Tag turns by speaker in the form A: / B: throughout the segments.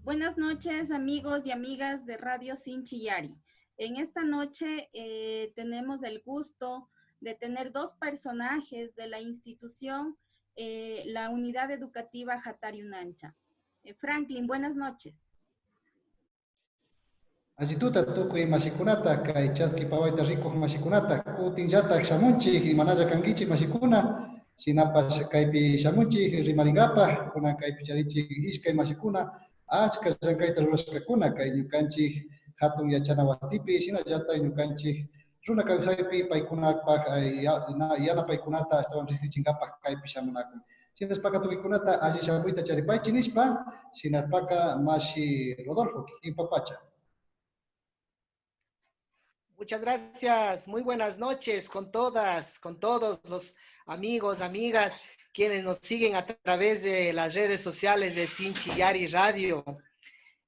A: Buenas noches, amigos y amigas de Radio Sinchillari. En esta noche tenemos el gusto de tener dos personajes de la institución, la Unidad Educativa Hatari Unancha. Franklin, buenas noches.
B: Allituta tukuy mashikunata kay chaski pawayta rikuq mashikunata kutinllatak shamunchik imanalla kankichik mashikuna shinapash kaypi shamunchik rimaringapaq kunan kaypi charinchik ishkay mashikuna achka llankayta rurashkakuna kay ñukanchik hatun yachana wasipi shinallatay ñukanchik runa kawsaypi paykunapaq yanapaykunata ashtawan risichinkapaq kaypi shamunakun shinaspaka tukuykunata alli shamuyta charipaychik nishpa shinaspaka mashi Rodolfo kikinpapacha.
C: Muchas gracias. Muy buenas noches con todas, con todos los amigos, amigas, quienes nos siguen a través de las redes sociales de Sinchillari Radio.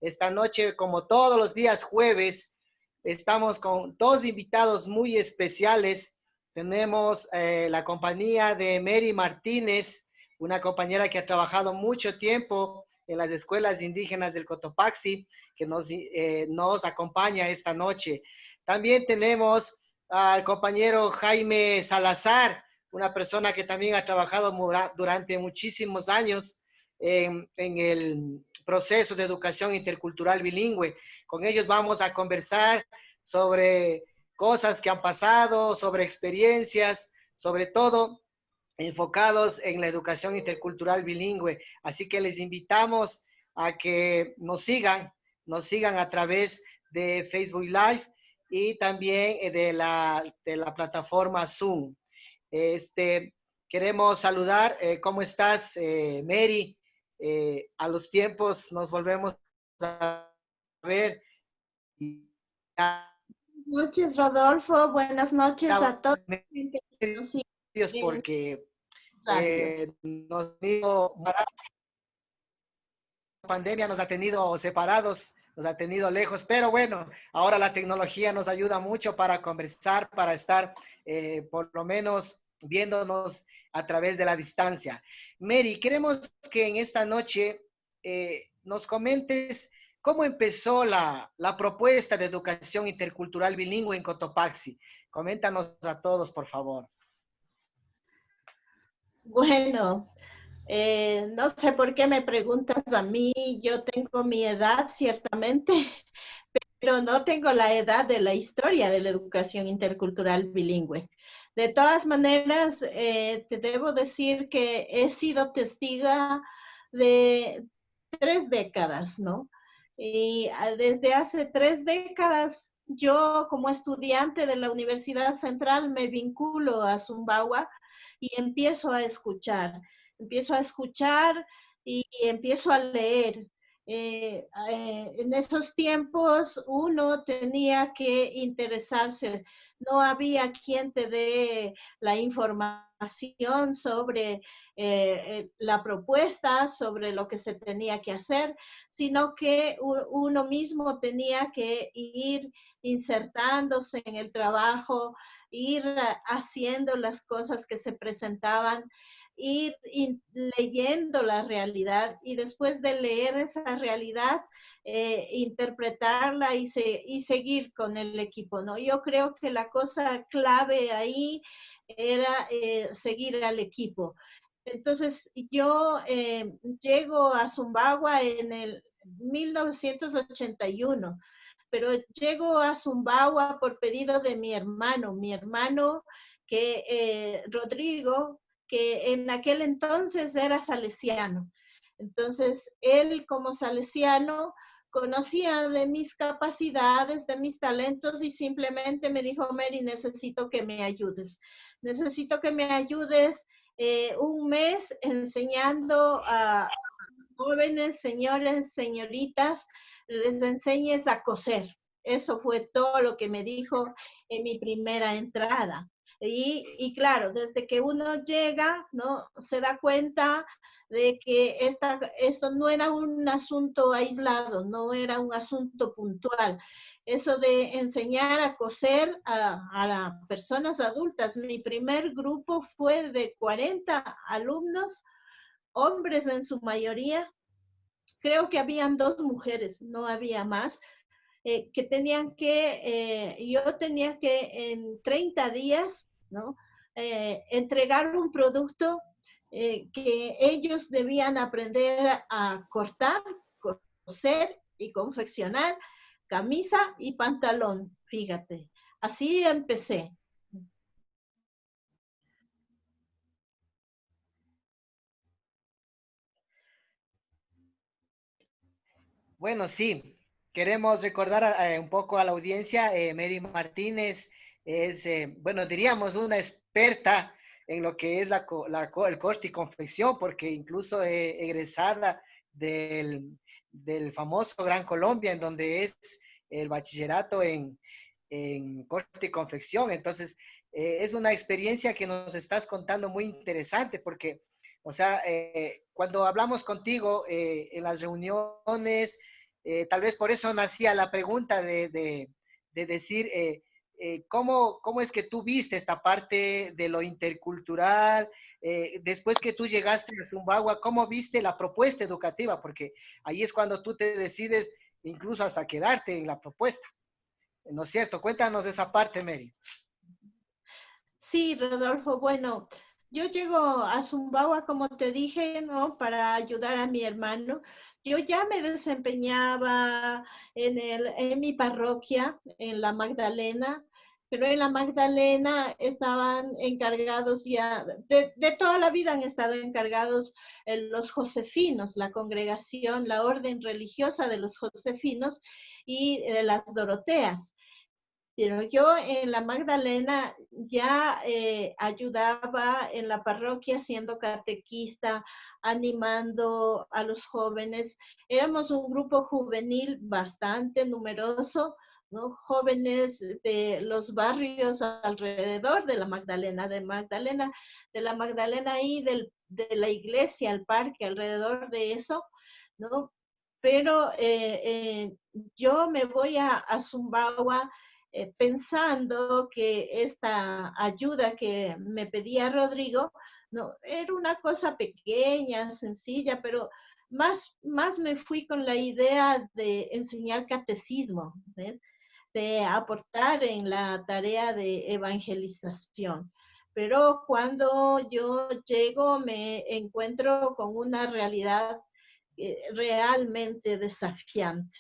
C: Esta noche, como todos los días jueves, estamos con dos invitados muy especiales. Tenemos la compañía de Mary Martínez, una compañera que ha trabajado mucho tiempo en las escuelas indígenas del Cotopaxi, que nos acompaña esta noche. También tenemos al compañero Jaime Salazar, una persona que también ha trabajado durante muchísimos años en el proceso de educación intercultural bilingüe. Con ellos vamos a conversar sobre cosas que han pasado, sobre experiencias, sobre todo enfocados en la educación intercultural bilingüe. Así que les invitamos a que nos sigan a través de Facebook Live y también de la plataforma Zoom. Queremos saludar, ¿cómo estás, Mary? A los tiempos nos volvemos a ver.
D: Buenas noches, Rodolfo. Buenas noches a todos.
C: Porque la pandemia nos ha tenido separados, nos ha tenido lejos, pero bueno, ahora la tecnología nos ayuda mucho para conversar, para estar por lo menos viéndonos a través de la distancia. Mary, queremos que en esta noche nos comentes cómo empezó la propuesta de educación intercultural bilingüe en Cotopaxi. Coméntanos a todos, por favor.
D: Bueno, no sé por qué me preguntas a mí, yo tengo mi edad, ciertamente, pero no tengo la edad de la historia de la educación intercultural bilingüe. De todas maneras, te debo decir que he sido testiga de 3 décadas, ¿no? Y desde hace 3 décadas, yo como estudiante de la Universidad Central me vinculo a Sumbawa y empiezo a escuchar y empiezo a leer. En esos tiempos uno tenía que interesarse, no había quien te dé la información sobre la propuesta, sobre lo que se tenía que hacer, sino que uno mismo tenía que ir insertándose en el trabajo, ir haciendo las cosas que se presentaban, ir leyendo la realidad y después de leer esa realidad, interpretarla y seguir con el equipo, ¿no? Yo creo que la cosa clave ahí era seguir al equipo. Entonces yo llego a Sumbawa en el 1981, pero llego a Sumbawa por pedido de mi hermano que Rodrigo, que en aquel entonces era salesiano. Entonces, él como salesiano conocía de mis capacidades, de mis talentos y simplemente me dijo, Mary, necesito que me ayudes. Necesito que me ayudes un mes enseñando a jóvenes, señores, señoritas, les enseñes a coser. Eso fue todo lo que me dijo en mi primera entrada. Y claro, desde que uno llega, ¿no? Se da cuenta de que esto no era un asunto aislado, no era un asunto puntual. Eso de enseñar a coser a las personas adultas. Mi primer grupo fue de 40 alumnos, hombres en su mayoría, creo que habían 2 mujeres, no había más, que tenían que, yo tenía que en 30 días, ¿no? Entregar un producto que ellos debían aprender a cortar, coser y confeccionar camisa y pantalón, fíjate. Así empecé.
C: Bueno, sí, queremos recordar un poco a la audiencia, Mary Martínez es, bueno, diríamos una experta en lo que es el corte y confección, porque incluso egresada del famoso Gran Colombia, en donde es el bachillerato en corte y confección. Entonces, es una experiencia que nos estás contando muy interesante, porque, o sea, cuando hablamos contigo en las reuniones, tal vez por eso nacía la pregunta de decir, ¿cómo es que tú viste esta parte de lo intercultural? Después que tú llegaste a Zumbagua, ¿cómo viste la propuesta educativa? Porque ahí es cuando tú te decides incluso hasta quedarte en la propuesta, ¿no es cierto? Cuéntanos de esa parte, Mary.
D: Sí, Rodolfo, bueno, yo llego a Zumbagua, como te dije, ¿no? Para ayudar a mi hermano. Yo ya me desempeñaba en mi parroquia, en la Magdalena, pero en la Magdalena estaban encargados ya, de toda la vida han estado encargados los josefinos, la congregación, la orden religiosa de los josefinos y de las doroteas. Pero yo en la Magdalena ya ayudaba en la parroquia siendo catequista, animando a los jóvenes. Éramos un grupo juvenil bastante numeroso, ¿no? Jóvenes de los barrios alrededor de la Magdalena, de la Magdalena y de la iglesia, el parque, alrededor de eso, ¿no? Pero yo me voy a Zumbagua pensando que esta ayuda que me pedía Rodrigo, no, era una cosa pequeña, sencilla, pero más me fui con la idea de enseñar catecismo, ¿ves? De aportar en la tarea de evangelización. Pero cuando yo llego me encuentro con una realidad realmente desafiante.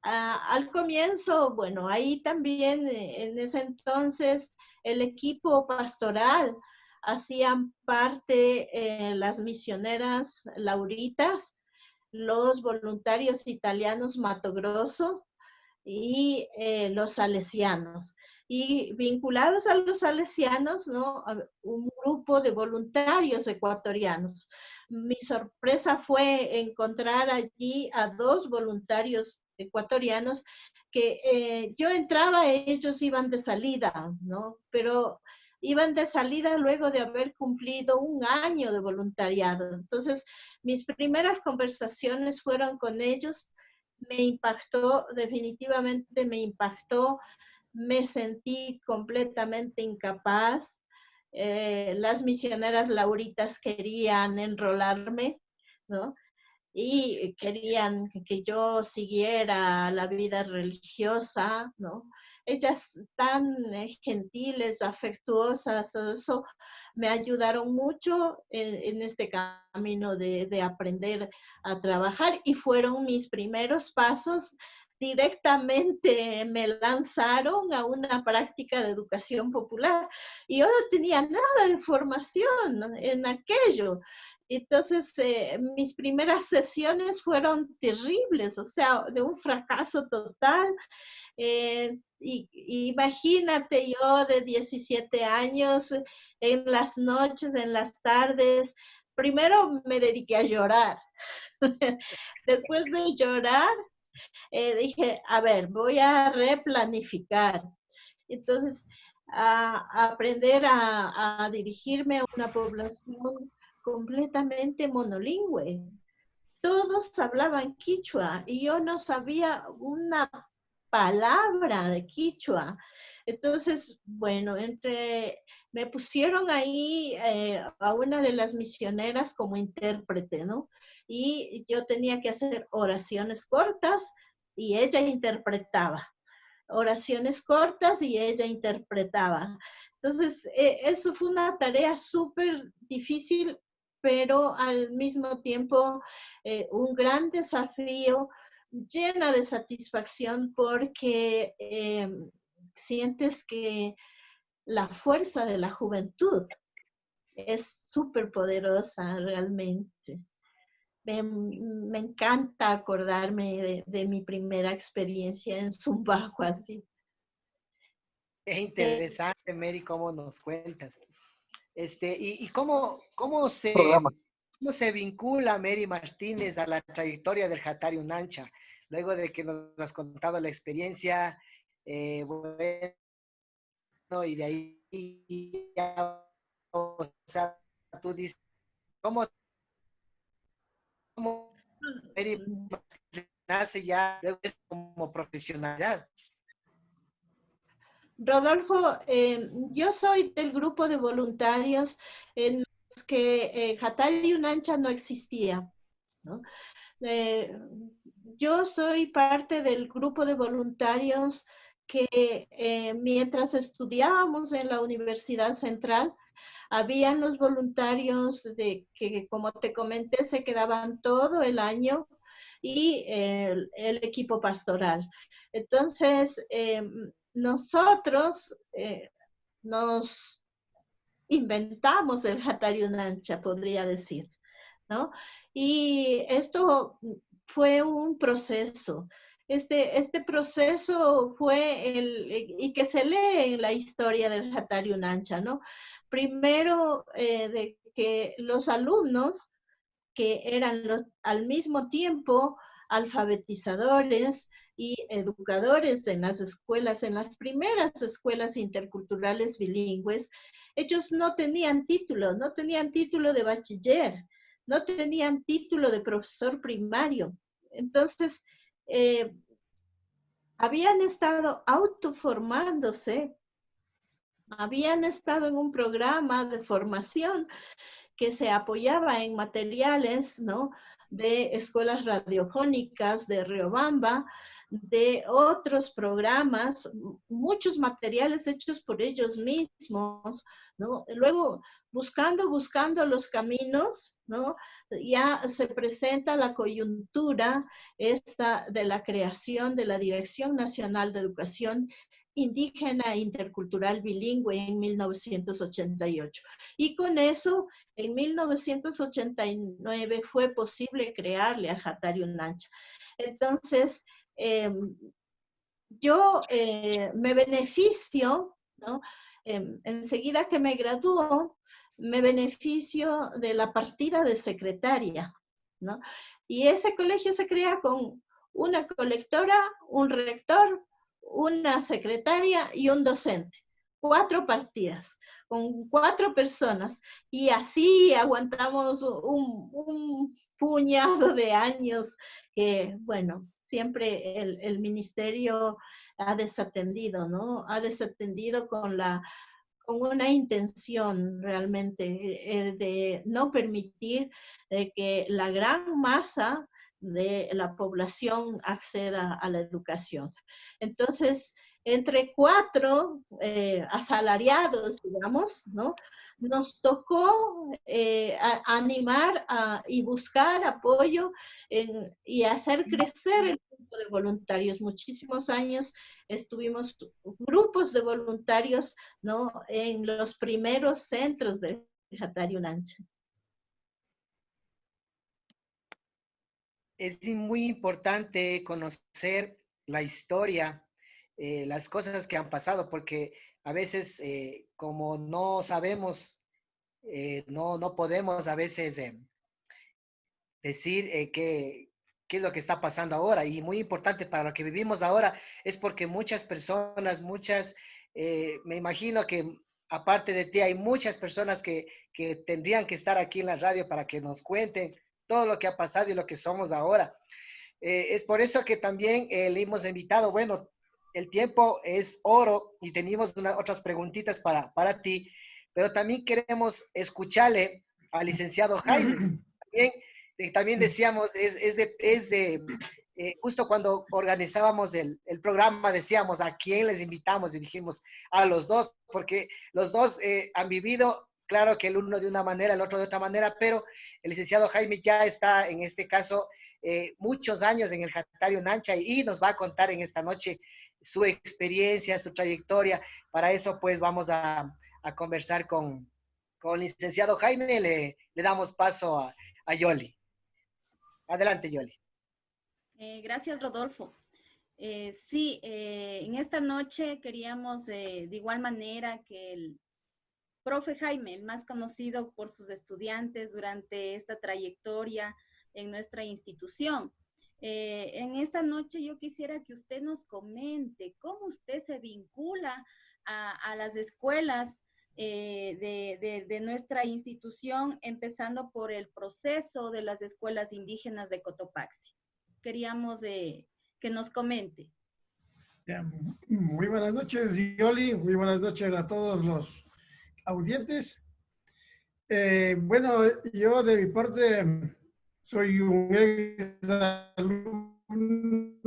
D: Al comienzo, bueno, ahí también en ese entonces el equipo pastoral hacían parte las misioneras lauritas, los voluntarios italianos Mato Grosso y los salesianos. Y vinculados a los salesianos, ¿no? Un grupo de voluntarios ecuatorianos. Mi sorpresa fue encontrar allí a 2 voluntarios ecuatorianos que yo entraba, ellos iban de salida, ¿no? Pero iban de salida luego de haber cumplido 1 año de voluntariado. Entonces, mis primeras conversaciones fueron con ellos, me impactó, definitivamente me impactó, me sentí completamente incapaz. Las misioneras lauritas querían enrolarme, ¿no? Y querían que yo siguiera la vida religiosa, ¿no? Ellas tan gentiles, afectuosas, todo eso me ayudaron mucho en este camino de aprender a trabajar y fueron mis primeros pasos. Directamente me lanzaron a una práctica de educación popular y yo no tenía nada de formación en aquello. Entonces, mis primeras sesiones fueron terribles, o sea, de un fracaso total. Imagínate yo de 17 años, en las noches, en las tardes, primero me dediqué a llorar. Después de llorar, dije, a ver, voy a replanificar. Entonces, a aprender a dirigirme a una población completamente monolingüe. Todos hablaban quichua y yo no sabía una palabra de quichua. Entonces, bueno, entre me pusieron ahí a una de las misioneras como intérprete, ¿no? Y yo tenía que hacer oraciones cortas y ella interpretaba. Oraciones cortas y ella interpretaba. Entonces, eso fue una tarea súper difícil, pero al mismo tiempo un gran desafío, llena de satisfacción porque sientes que la fuerza de la juventud es súper poderosa realmente. Me encanta acordarme de mi primera experiencia en Zumbajo así.
C: Es interesante, Mary, cómo nos cuentas. Y cómo se vincula Mary Martínez a la trayectoria del Hatari Unancha, luego de que nos has contado la experiencia, bueno, y de ahí, o sea, tú dices, ¿cómo Mary nace ya luego como profesionalidad?
D: Rodolfo, yo soy del grupo de voluntarios en los que Hatari Unancha no existía, ¿no? Yo soy parte del grupo de voluntarios que mientras estudiábamos en la Universidad Central, habían los voluntarios de que, como te comenté, se quedaban todo el año y el equipo pastoral. Entonces, nosotros nos inventamos el Hatari Unancha, podría decir, ¿no? Y esto fue un proceso. Este proceso fue y que se lee en la historia del Hatari Unancha, ¿no? Primero, de que los alumnos, que eran al mismo tiempo alfabetizadores y educadores en las escuelas, en las primeras escuelas interculturales bilingües, ellos no tenían título de bachiller, no tenían título de profesor primario. Entonces, habían estado autoformándose, habían estado en un programa de formación que se apoyaba en materiales, ¿no?, de escuelas radiofónicas de Riobamba, de otros programas, muchos materiales hechos por ellos mismos, ¿no? Luego, buscando los caminos, ¿no?, ya se presenta la coyuntura esta de la creación de la Dirección Nacional de Educación Indígena e Intercultural Bilingüe en 1988. Y con eso, en 1989 fue posible crearle a Hatari Unancha. Entonces, yo me beneficio, ¿no? Enseguida que me graduó, me beneficio de la partida de secretaria, ¿no? Y ese colegio se crea con una colectora, un rector, una secretaria y un docente. 4 partidas, con 4 personas. Y así aguantamos un puñado de años que, bueno, siempre el ministerio ha desatendido, ¿no? Ha desatendido con una intención realmente de no permitir que la gran masa de la población acceda a la educación. Entonces, entre 4 asalariados, digamos, ¿no?, nos tocó animar y buscar apoyo y hacer crecer el grupo de voluntarios. Muchísimos años estuvimos grupos de voluntarios, ¿no?, en los primeros centros de Hatari Unancha.
C: Es muy importante conocer la historia, las cosas que han pasado, porque a veces, como no sabemos, no podemos a veces decir qué es lo que está pasando ahora. Y muy importante para lo que vivimos ahora es porque muchas personas, me imagino que aparte de ti hay muchas personas que tendrían que estar aquí en la radio para que nos cuenten todo lo que ha pasado y lo que somos ahora. Es por eso que también le hemos invitado. Bueno, el tiempo es oro y teníamos otras preguntitas para ti, pero también queremos escucharle al licenciado Jaime. También decíamos, justo cuando organizábamos el programa, decíamos a quién les invitamos y dijimos a los dos, porque los dos han vivido, claro que el uno de una manera, el otro de otra manera, pero el licenciado Jaime ya está, en este caso, muchos años en el Jactario Nancha y nos va a contar en esta noche su experiencia, su trayectoria. Para eso, pues, vamos a conversar con el licenciado Jaime. Le damos paso a Yoli. Adelante, Yoli.
A: Gracias, Rodolfo. Sí, en esta noche queríamos de igual manera que el profe Jaime, el más conocido por sus estudiantes durante esta trayectoria en nuestra institución. En esta noche yo quisiera que usted nos comente cómo usted se vincula a las escuelas de nuestra institución, empezando por el proceso de las escuelas indígenas de Cotopaxi. Queríamos que nos comente.
E: Muy buenas noches, Yoli. Muy buenas noches a todos los audientes. Bueno, yo de mi parte soy un ex alumno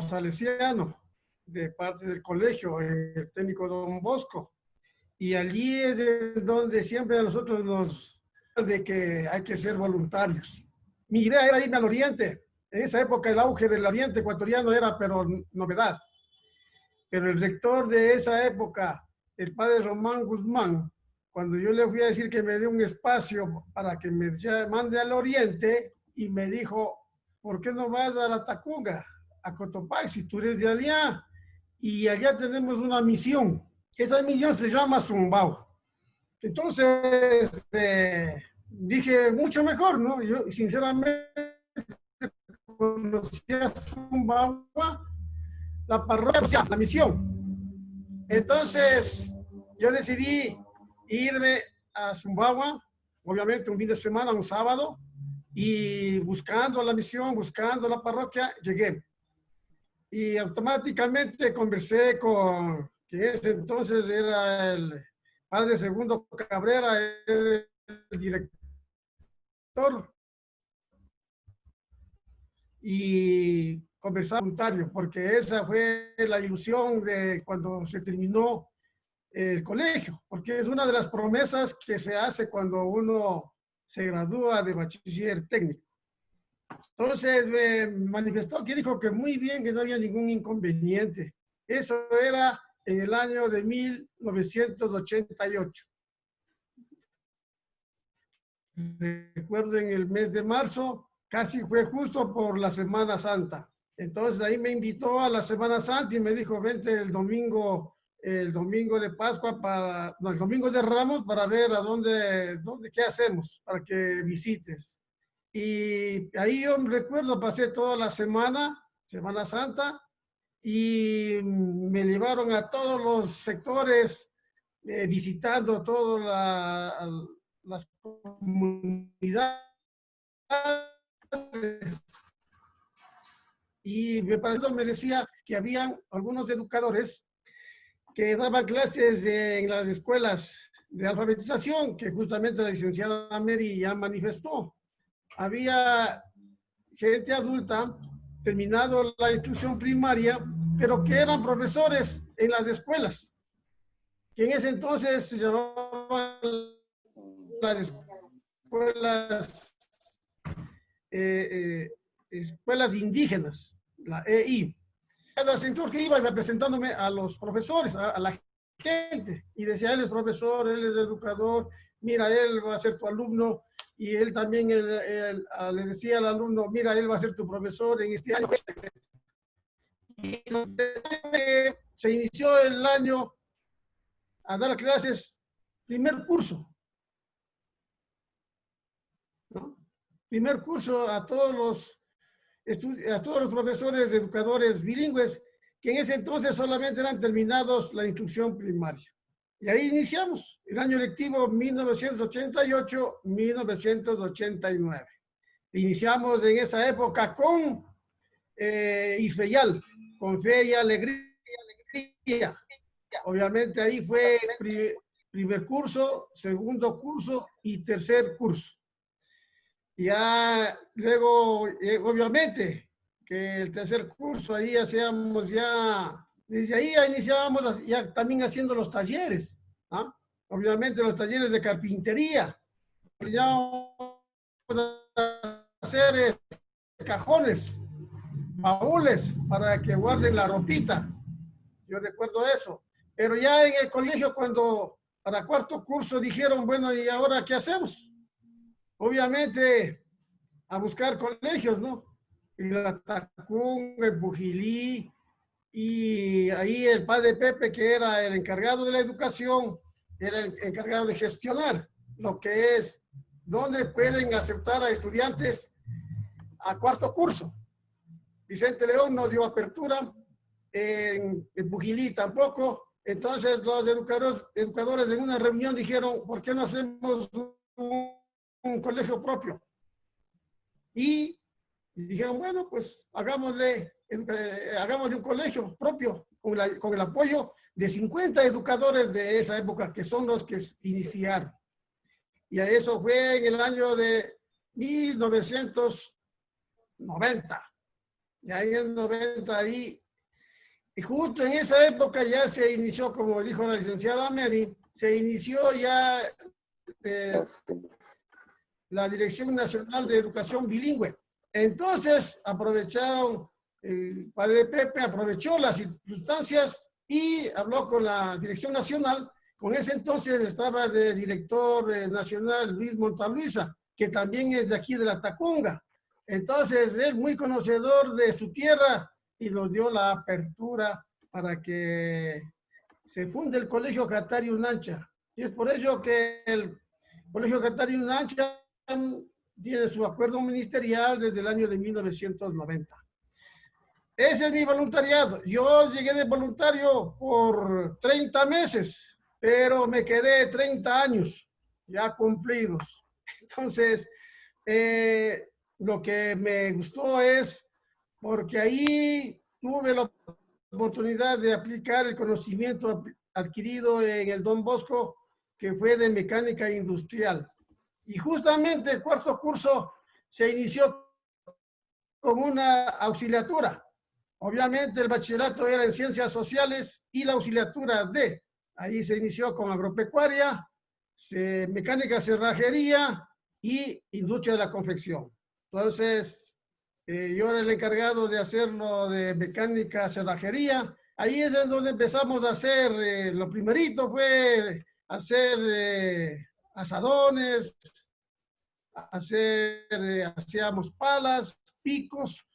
E: salesiano de parte del colegio, el técnico Don Bosco. Y allí es donde siempre a nosotros nos de que hay que ser voluntarios. Mi idea era irme al oriente. En esa época el auge del oriente ecuatoriano era pero novedad. Pero el rector de esa época, el padre Román Guzmán, cuando yo le fui a decir que me dé un espacio para que me mande al oriente, y me dijo, ¿por qué no vas a la Tacunga, a Cotopaxi? Tú eres de allá, y allá tenemos una misión. Esa misión se llama Zumbao. Entonces, dije, mucho mejor, ¿no? Yo, sinceramente, conocía Zumbao, la parroquia, la misión. Entonces, yo decidí irme a Zumbagua, obviamente un fin de semana, un sábado, y buscando la misión, buscando la parroquia, llegué. Y automáticamente conversé con, que en ese entonces era el padre Segundo Cabrera, el director, y conversar voluntario, porque esa fue la ilusión de cuando se terminó el colegio, porque es una de las promesas que se hace cuando uno se gradúa de bachiller técnico. Entonces me manifestó que dijo que muy bien, que no había ningún inconveniente. Eso era en el año de 1988. Recuerdo en el mes de marzo, casi fue justo por la Semana Santa. Entonces ahí me invitó a la Semana Santa y me dijo, vente el domingo de Pascua, el domingo de Ramos, para ver a qué hacemos, para que visites. Y ahí yo me recuerdo, pasé toda la Semana Santa, y me llevaron a todos los sectores, visitando todas las comunidades. Y me decía que habían algunos educadores que daban clases en las escuelas de alfabetización, que justamente la licenciada Mary ya manifestó. Había gente adulta, terminado la instrucción primaria, pero que eran profesores en las escuelas, que en ese entonces se llamaban las escuelas indígenas, la EI. Cada sector que iba presentándome a los profesores, a la gente, y decía, él es profesor, él es educador, mira, él va a ser tu alumno, y él también le decía al alumno, mira, él va a ser tu profesor en este año. Y se inició el año a dar clases, primer curso, ¿no? Primer curso a todos los profesores educadores bilingües, que en ese entonces solamente eran terminados la instrucción primaria. Y ahí iniciamos el año lectivo 1988-1989. Iniciamos en esa época con IFEYAL, con Fe y Alegría. Obviamente ahí fue primer curso, segundo curso y tercer curso. Ya luego, obviamente, que el tercer curso ahí hacíamos ya, desde ahí ya iniciábamos ya también haciendo los talleres, ¿ah? Obviamente los talleres de carpintería. Enseñábamos a hacer cajones, baúles para que guarden la ropita. Yo recuerdo eso. Pero ya en el colegio, cuando para cuarto curso dijeron, bueno, ¿y ahora qué hacemos? Obviamente a buscar colegios, ¿no? En la Tacunga, en Bujilí, y ahí el padre Pepe, que era el encargado de la educación, era el encargado de gestionar lo que es, dónde pueden aceptar a estudiantes a cuarto curso. Vicente León no dio apertura, en Bujilí tampoco. Entonces los educadores en una reunión dijeron, ¿por qué no hacemos un colegio propio? Y dijeron, bueno, pues hagámosle un colegio propio con el apoyo de 50 educadores de esa época, que son los que iniciaron. Y a eso fue en el año de 1990. Y ahí en el 90, ahí, y justo en esa época ya se inició, como dijo la licenciada Mary, se inició ya la Dirección Nacional de Educación Bilingüe. Entonces aprovecharon, el padre Pepe aprovechó las circunstancias y habló con la Dirección Nacional. Con ese entonces estaba de director nacional Luis Montaluisa, que también es de aquí de la Tacunga. Entonces él, muy conocedor de su tierra, y nos dio la apertura para que se funde el Colegio Catario Unancha. Y es por ello que el Colegio Catario Unancha tiene su acuerdo ministerial desde el año de 1990. Ese es mi voluntariado. Yo llegué de voluntario por 30 meses, pero me quedé 30 años ya cumplidos. Entonces, lo que me gustó es porque ahí tuve la oportunidad de aplicar el conocimiento adquirido en el Don Bosco, que fue de mecánica industrial. Y justamente el cuarto curso se inició con una auxiliatura. Obviamente el bachillerato era en ciencias sociales y la auxiliatura D. Ahí se inició con agropecuaria, mecánica cerrajería y industria de la confección. Entonces, yo era el encargado de hacerlo de mecánica cerrajería. Ahí es en donde empezamos a hacer, lo primerito fue hacer asadones, hacíamos palas, picos,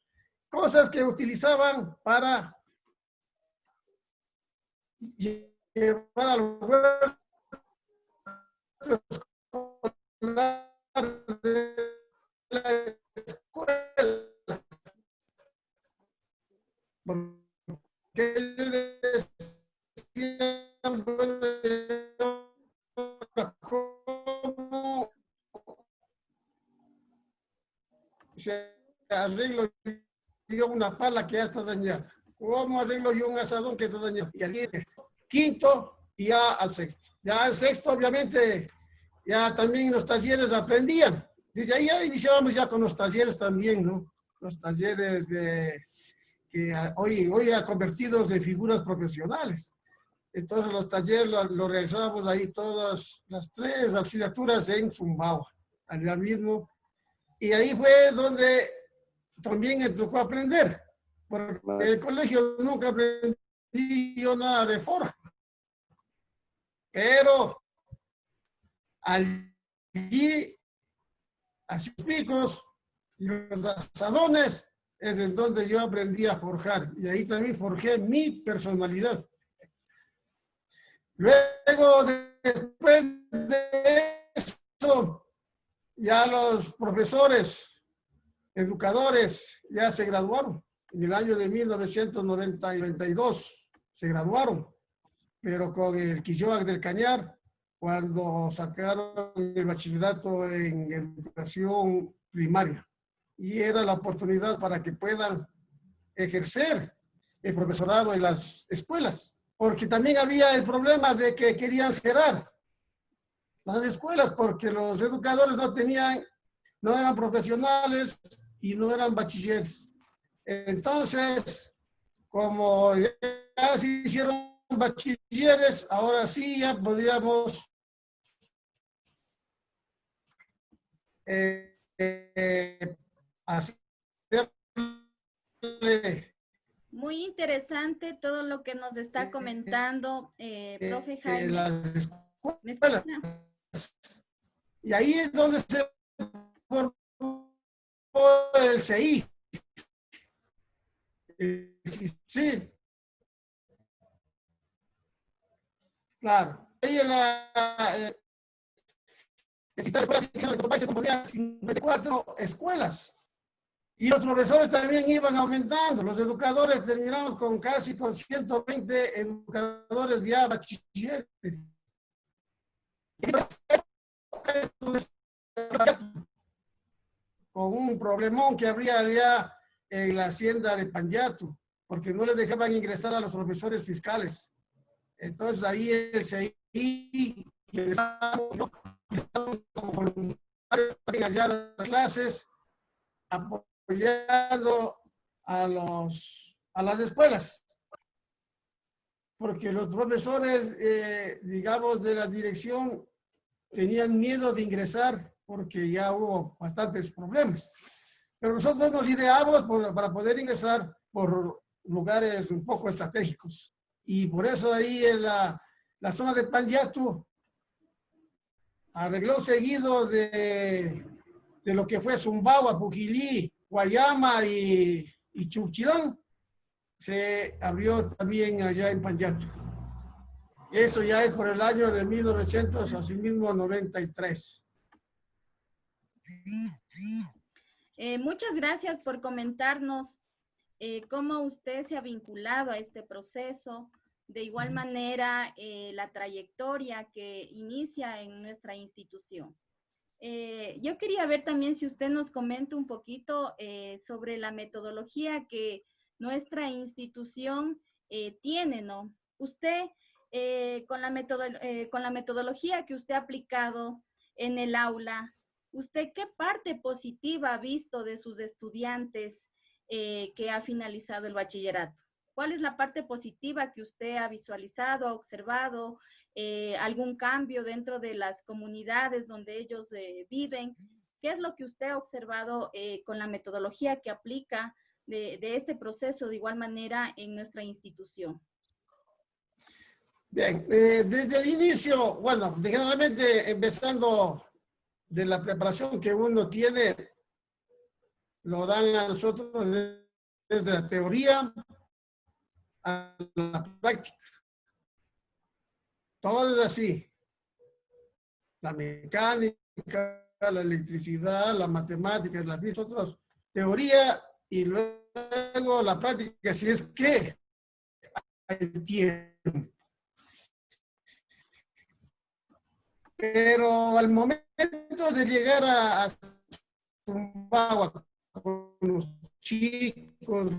E: cosas que utilizaban para llevar al huerto escolar de la escuela. Porque ellos decían, bueno, ¿cómo se arreglo yo una pala que ya está dañada? ¿Cómo arreglo yo un asadón que está dañado? Y al quinto y ya al sexto. Ya al sexto, obviamente, ya también los talleres aprendían. Desde ahí ya iniciábamos ya con los talleres también, ¿no? Los talleres que hoy ya convertidos en figuras profesionales. Entonces los talleres lo realizábamos ahí todas las 3 auxiliaturas en Zumbagua, allá mismo. Y ahí fue donde también me tocó aprender, porque en el colegio nunca aprendí yo nada de forma. Pero allí, así los picos y los asadones, es en donde yo aprendí a forjar. Y ahí también forjé mi personalidad. Luego, después de eso, ya los profesores, educadores, ya se graduaron. En el año de 1992 se graduaron, pero con el Quilloac del Cañar, cuando sacaron el bachillerato en educación primaria. Y era la oportunidad para que puedan ejercer el profesorado en las escuelas. porque también había el problema de que querían cerrar las escuelas porque los educadores no eran profesionales y no eran bachilleres. Entonces, como ya se hicieron bachilleres, ahora sí ya podíamos hacerle
A: Muy interesante todo lo que nos está comentando, profe Jaime.
E: las
A: ¿Me
E: escuelas.
A: escucha?
E: Y ahí es donde se formó el CI. Sí, claro. Ahí en la se componían 54 escuelas. Y los profesores también iban aumentando. Los educadores terminamos con casi con 120 educadores ya bachilleres. Con un problemón que habría allá en la hacienda de Panyato, porque no les dejaban ingresar a los profesores fiscales. Entonces ahí el CI, estamos como voluntarios allá de las clases, apoyando a las escuelas. Porque los profesores, digamos, de la dirección tenían miedo de ingresar porque ya hubo bastantes problemas. Pero nosotros nos ideamos para poder ingresar por lugares un poco estratégicos. Y por eso ahí en la zona de Panyato, arregló seguido de lo que fue Zumbagua, Pujilí, Guayama y Chuchilán, se abrió también allá en Panyato. Eso ya es por el año de 1993.
A: Muchas gracias por comentarnos cómo usted se ha vinculado a este proceso. De igual manera, la trayectoria que inicia en nuestra institución. Yo quería ver también si usted nos comenta un poquito sobre la metodología que nuestra institución tiene, ¿no? Usted, con la metodología que usted ha aplicado en el aula, ¿usted qué parte positiva ha visto de sus estudiantes que ha finalizado el bachillerato? ¿Cuál es la parte positiva que usted ha visualizado, ha observado? ¿Algún cambio dentro de las comunidades donde ellos viven? ¿Qué es lo que usted ha observado con la metodología que aplica de este proceso de igual manera en nuestra institución?
E: Bien, desde el inicio, bueno, generalmente empezando de la preparación que uno tiene, lo dan a nosotros desde la teoría a la práctica. Todo es así. La mecánica, la electricidad, la matemática, la física, nosotros teoría y luego la práctica, si es que hay tiempo. Pero al momento de llegar a Zumbagua con los chicos,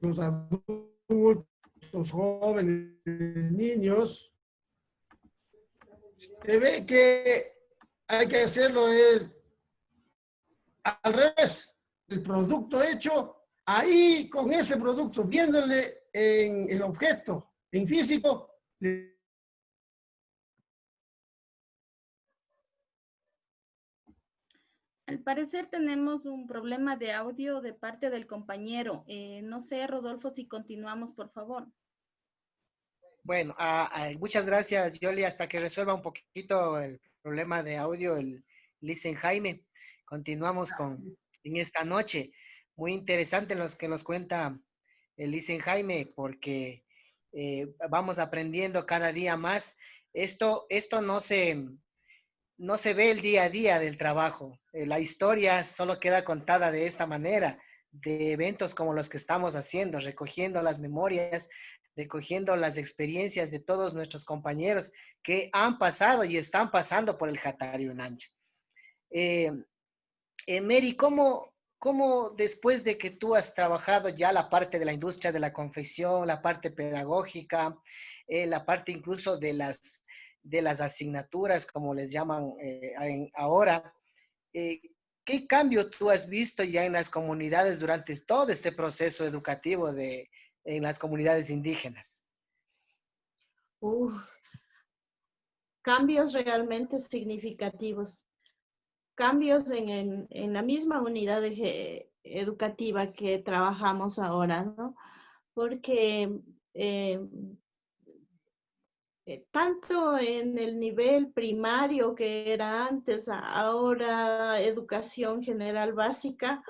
E: los adultos, los jóvenes, niños, se ve que hay que hacerlo al revés. El producto hecho, ahí con ese producto, viéndole en el objeto, en físico,
A: Al parecer tenemos un problema de audio de parte del compañero. No sé, Rodolfo, si continuamos, por favor.
C: Bueno, muchas gracias, Yoli, hasta que resuelva un poquito el problema de audio el Listen Jaime. Continuamos en esta noche. Muy interesante los que nos cuenta el Listen Jaime, porque vamos aprendiendo cada día más. Esto no se ve el día a día del trabajo. La historia solo queda contada de esta manera, de eventos como los que estamos haciendo, recogiendo las memorias, recogiendo las experiencias de todos nuestros compañeros que han pasado y están pasando por el Jatario Nancha. Mary, ¿cómo después de que tú has trabajado ya la parte de la industria de la confección, la parte pedagógica, la parte incluso de las asignaturas, como les llaman ahora. ¿Qué cambio tú has visto ya en las comunidades durante todo este proceso educativo en las comunidades indígenas?
D: Uf, cambios realmente significativos. Cambios en la misma unidad educativa que trabajamos ahora, ¿no? Porque tanto en el nivel primario que era antes, ahora educación general básica,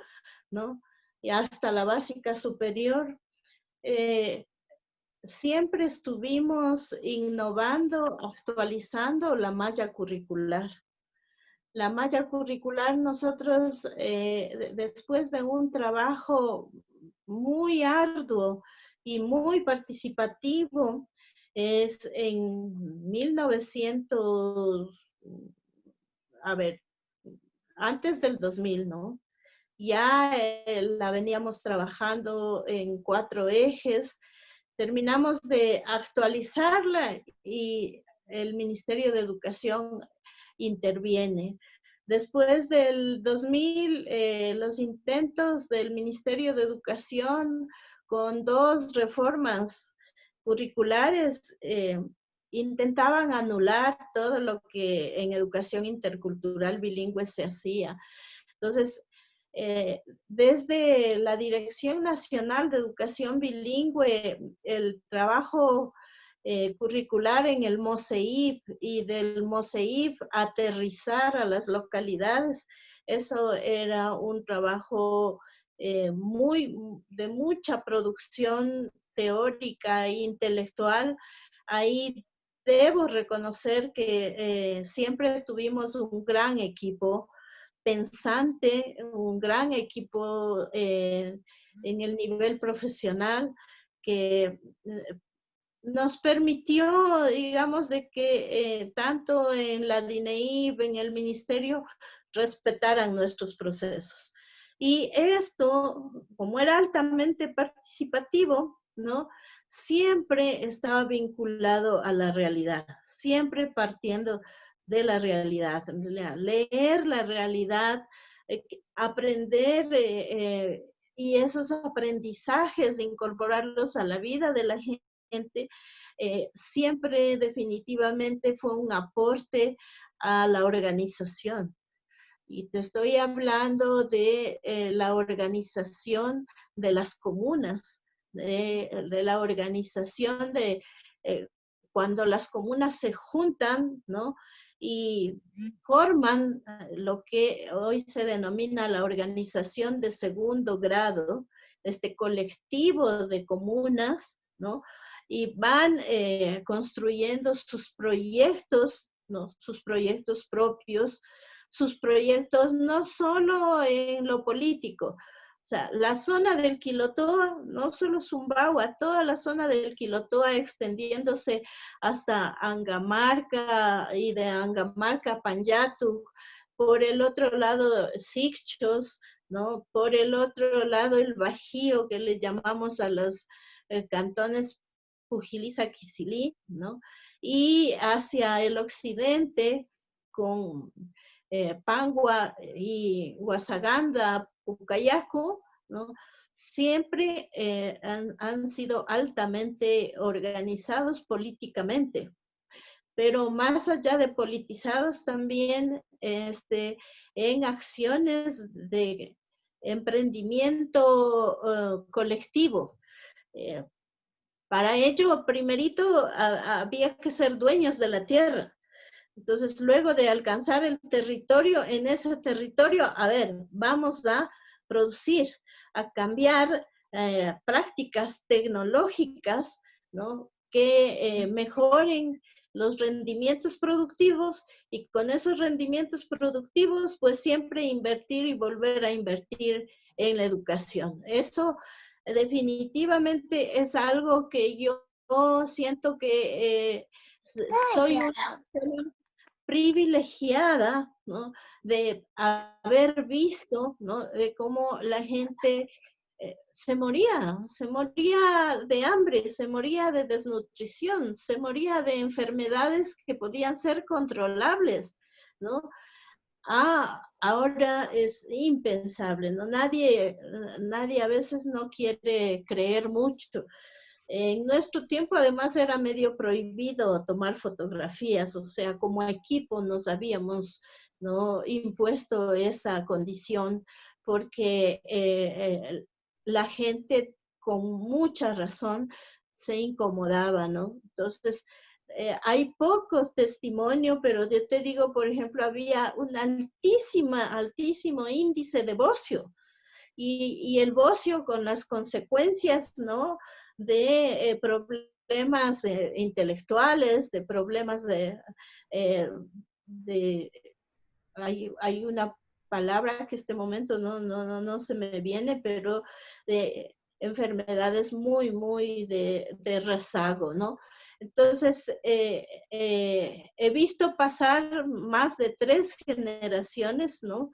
D: ¿no? Y hasta la básica superior, siempre estuvimos innovando, actualizando la malla curricular. La malla curricular, nosotros, después de un trabajo muy arduo y muy participativo, es en 1900, a ver, antes del 2000, ¿no? Ya la veníamos trabajando en 4 ejes, terminamos de actualizarla y el Ministerio de Educación interviene. Después del 2000, los intentos del Ministerio de Educación con 2 reformas curriculares intentaban anular todo lo que en educación intercultural bilingüe se hacía. Entonces, desde la Dirección Nacional de Educación Bilingüe, el trabajo curricular en el MOSEIP y del MOSEIP aterrizar a las localidades, eso era un trabajo de mucha producción teórica e intelectual. Ahí debo reconocer que siempre tuvimos un gran equipo pensante, un gran equipo en el nivel profesional que nos permitió, digamos, de que tanto en la DINEIB, en el ministerio, respetaran nuestros procesos. Y esto, como era altamente participativo, ¿no? Siempre estaba vinculado a la realidad, siempre partiendo de la realidad, leer la realidad, aprender y esos aprendizajes, incorporarlos a la vida de la gente, siempre definitivamente fue un aporte a la organización. Y te estoy hablando de la organización de las comunas, de la organización de cuando las comunas se juntan, ¿no? Y forman lo que hoy se denomina la organización de segundo grado, este colectivo de comunas, ¿no? Y van construyendo sus proyectos, ¿no? Sus proyectos propios, sus proyectos no solo en lo político. O sea, la zona del Quilotoa, no solo Sumbawa, toda la zona del Quilotoa extendiéndose hasta Angamarca y de Angamarca a Panyatu, por el otro lado Sixchos, ¿no? Por el otro lado el Bajío, que le llamamos a los cantones Pujiliza, Quisilí, ¿no? Y hacia el occidente con Pangua y Huasaganda, Pucayacu, ¿no? Siempre han sido altamente organizados políticamente, pero más allá de politizados también en acciones de emprendimiento colectivo. Para ello, primerito, había que ser dueños de la tierra. Entonces, luego de alcanzar el territorio, en ese territorio, a ver, vamos a producir, a cambiar prácticas tecnológicas, ¿no? Que mejoren los rendimientos productivos y con esos rendimientos productivos, pues siempre invertir y volver a invertir en la educación. Eso definitivamente es algo que yo siento que soy una privilegiada, ¿no? De haber visto, ¿no? De cómo la gente se moría de hambre, se moría de desnutrición, se moría de enfermedades que podían ser controlables, ¿no? Ahora es impensable, ¿no? Nadie a veces no quiere creer mucho. En nuestro tiempo además era medio prohibido tomar fotografías, o sea, como equipo nos habíamos, ¿no?, impuesto esa condición porque la gente con mucha razón se incomodaba, ¿no? Entonces, hay poco testimonio, pero yo te digo, por ejemplo, había un altísimo índice de bocio y el bocio con las consecuencias, ¿no?, de problemas intelectuales, de problemas eh, de hay una palabra que este momento no se me viene, pero de enfermedades muy de rezago, ¿no? Entonces, he visto pasar más de 3 generaciones, ¿no?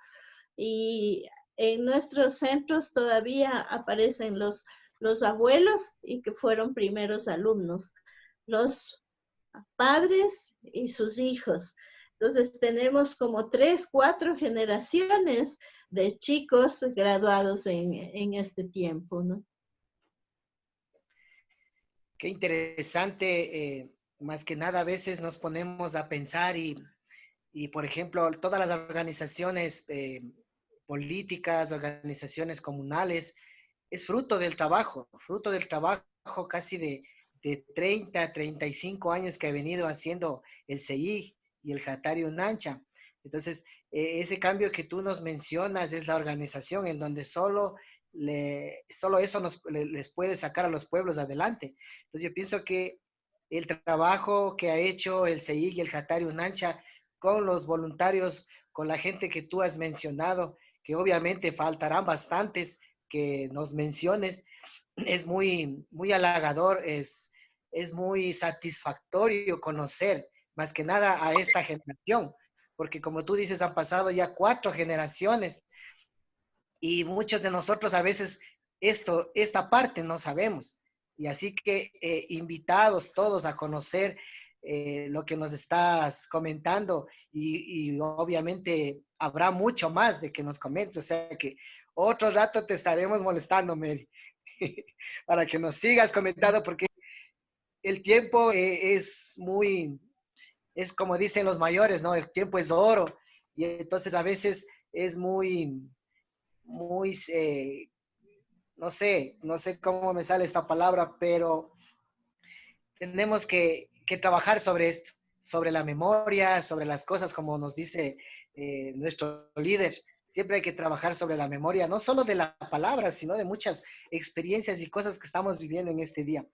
D: Y en nuestros centros todavía aparecen los abuelos y que fueron primeros alumnos, los padres y sus hijos. Entonces tenemos como 3, 4 generaciones de chicos graduados en este tiempo, ¿no?
C: Qué interesante. Más que nada, a veces nos ponemos a pensar y por ejemplo, todas las organizaciones políticas, organizaciones comunales, es fruto del trabajo casi de 30, 35 años que ha venido haciendo el CEI y el Jatari Unancha. Entonces, ese cambio que tú nos mencionas es la organización en donde solo eso les puede sacar a los pueblos adelante. Entonces, yo pienso que el trabajo que ha hecho el CEI y el Jatari Unancha con los voluntarios, con la gente que tú has mencionado, que obviamente faltarán bastantes que nos menciones, es muy halagador, es muy satisfactorio conocer más que nada a esta generación, porque como tú dices, han pasado ya 4 generaciones y muchos de nosotros a veces esta parte no sabemos. Y así que invitados todos a conocer lo que nos estás comentando y obviamente habrá mucho más de que nos comentes, o sea que otro rato te estaremos molestando, Mary, para que nos sigas comentando porque el tiempo es como dicen los mayores, ¿no? El tiempo es oro y entonces a veces es muy, no sé cómo me sale esta palabra, pero tenemos que trabajar sobre esto, sobre la memoria, sobre las cosas, como nos dice nuestro líder. Siempre hay que trabajar sobre la memoria, no solo de la palabra, sino de muchas experiencias y cosas que estamos viviendo en este día.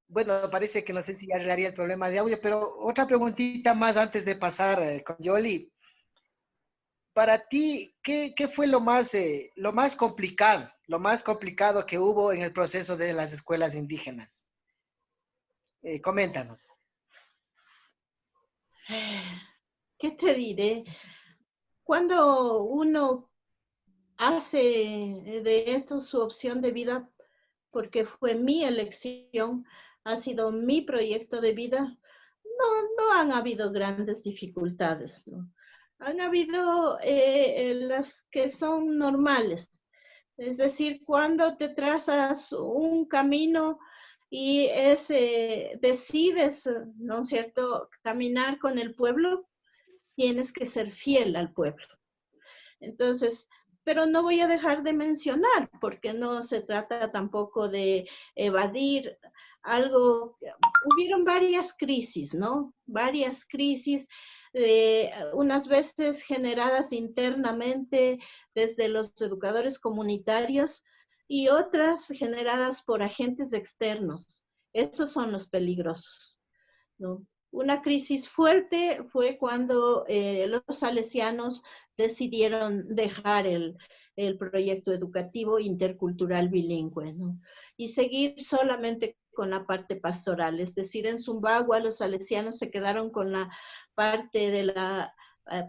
C: Bueno, parece que no sé si arreglaría el problema de audio, pero otra preguntita más antes de pasar con Yoli. Para ti, ¿qué fue lo más complicado que hubo en el proceso de las escuelas indígenas? Coméntanos.
D: ¿Qué te diré? Cuando uno hace de esto su opción de vida, porque fue mi elección, ha sido mi proyecto de vida, no han habido grandes dificultades, ¿no? Han habido las que son normales. Es decir, cuando te trazas un camino y decides, ¿no es cierto?, caminar con el pueblo, tienes que ser fiel al pueblo. Entonces, pero no voy a dejar de mencionar, porque no se trata tampoco de evadir algo. Hubieron varias crisis, ¿no? Varias crisis, unas veces generadas internamente desde los educadores comunitarios y otras generadas por agentes externos. Esos son los peligrosos, ¿no? Una crisis fuerte fue cuando los salesianos decidieron dejar el proyecto educativo intercultural bilingüe, ¿no?, y seguir solamente con la parte pastoral. Es decir, en Zumbagua los salesianos se quedaron con la parte de la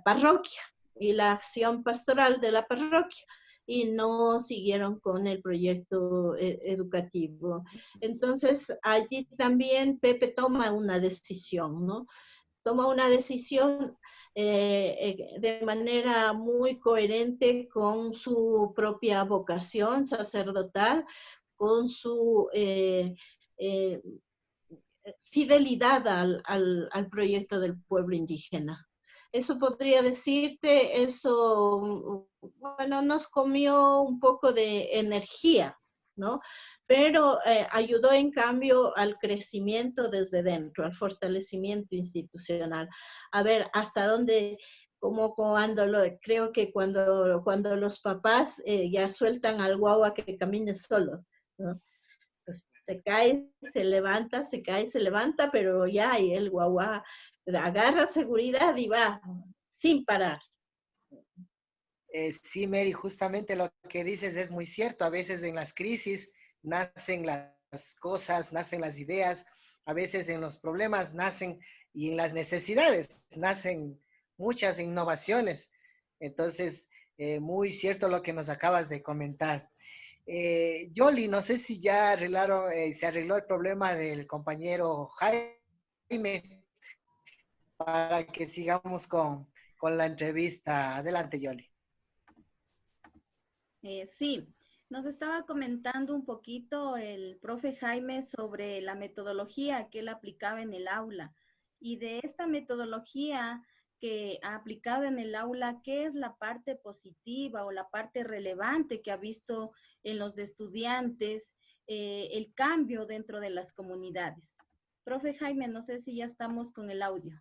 D: parroquia y la acción pastoral de la parroquia. y no siguieron con el proyecto educativo. Entonces, allí también Pepe toma una decisión, ¿no? Toma una decisión de manera muy coherente con su propia vocación sacerdotal, con su fidelidad al proyecto del pueblo indígena. Eso podría decirte, eso, bueno, nos comió un poco de energía, ¿no? Pero ayudó en cambio al crecimiento desde dentro, al fortalecimiento institucional. A ver, hasta dónde, como creo que cuando los papás ya sueltan al guagua que camine solo, ¿no? Pues se cae, se levanta, se cae, se levanta, pero ya, y el guagua agarra seguridad y va sin parar.
C: Sí, Mary, justamente lo que dices es muy cierto. A veces en las crisis nacen las cosas, nacen las ideas, a veces en los problemas nacen y en las necesidades nacen muchas innovaciones. Entonces, muy cierto lo que nos acabas de comentar. Yoli, no sé si ya arreglaron, se arregló el problema del compañero Jaime para que sigamos con la entrevista. Adelante, Yoli.
A: Sí, nos estaba comentando un poquito el profe Jaime sobre la metodología que él aplicaba en el aula. Y de esta metodología que ha aplicado en el aula, ¿qué es la parte positiva o la parte relevante que ha visto en los estudiantes, el cambio dentro de las comunidades? Profe Jaime, no sé si ya estamos con el audio.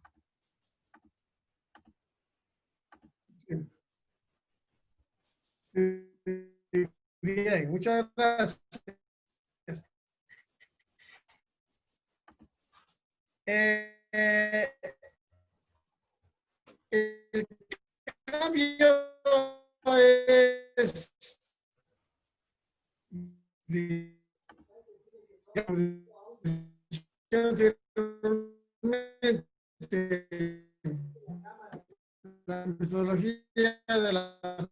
E: Bien, muchas gracias. El cambio es, la metodología de la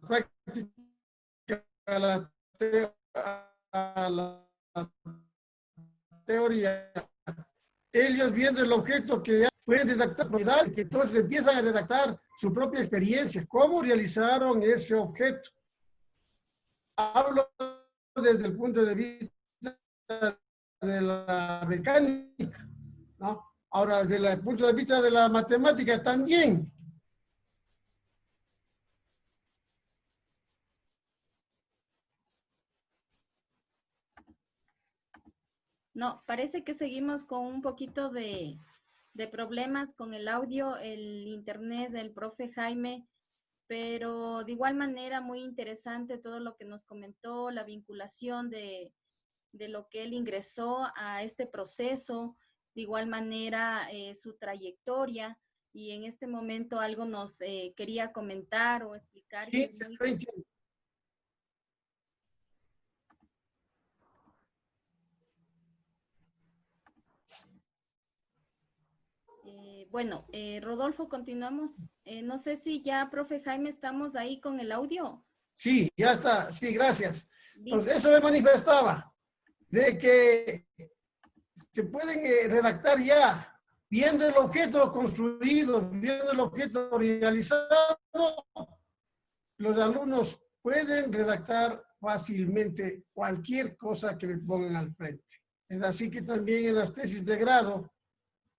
E: práctica a la teoría. Ellos viendo el objeto que pueden redactar, que entonces empiezan a redactar su propia experiencia, cómo realizaron ese objeto. Hablo desde el punto de vista de la mecánica, ¿no? Ahora, desde el punto de vista de la matemática también.
A: No, parece que seguimos con un poquito de problemas con el audio, el internet del profe Jaime, pero de igual manera muy interesante todo lo que nos comentó, la vinculación de lo que él ingresó a este proceso, de igual manera su trayectoria, y en este momento algo nos quería comentar o explicar.
E: Sí, se lo entiendo.
A: Bueno, Rodolfo, continuamos. No sé si ya, profe Jaime, estamos ahí con el audio.
E: Sí, ya está. Sí, gracias.
A: Listo.
E: Entonces, eso me manifestaba, de que se pueden redactar ya, viendo el objeto construido, viendo el objeto realizado, los alumnos pueden redactar fácilmente cualquier cosa que le pongan al frente. Es así que también en las tesis de grado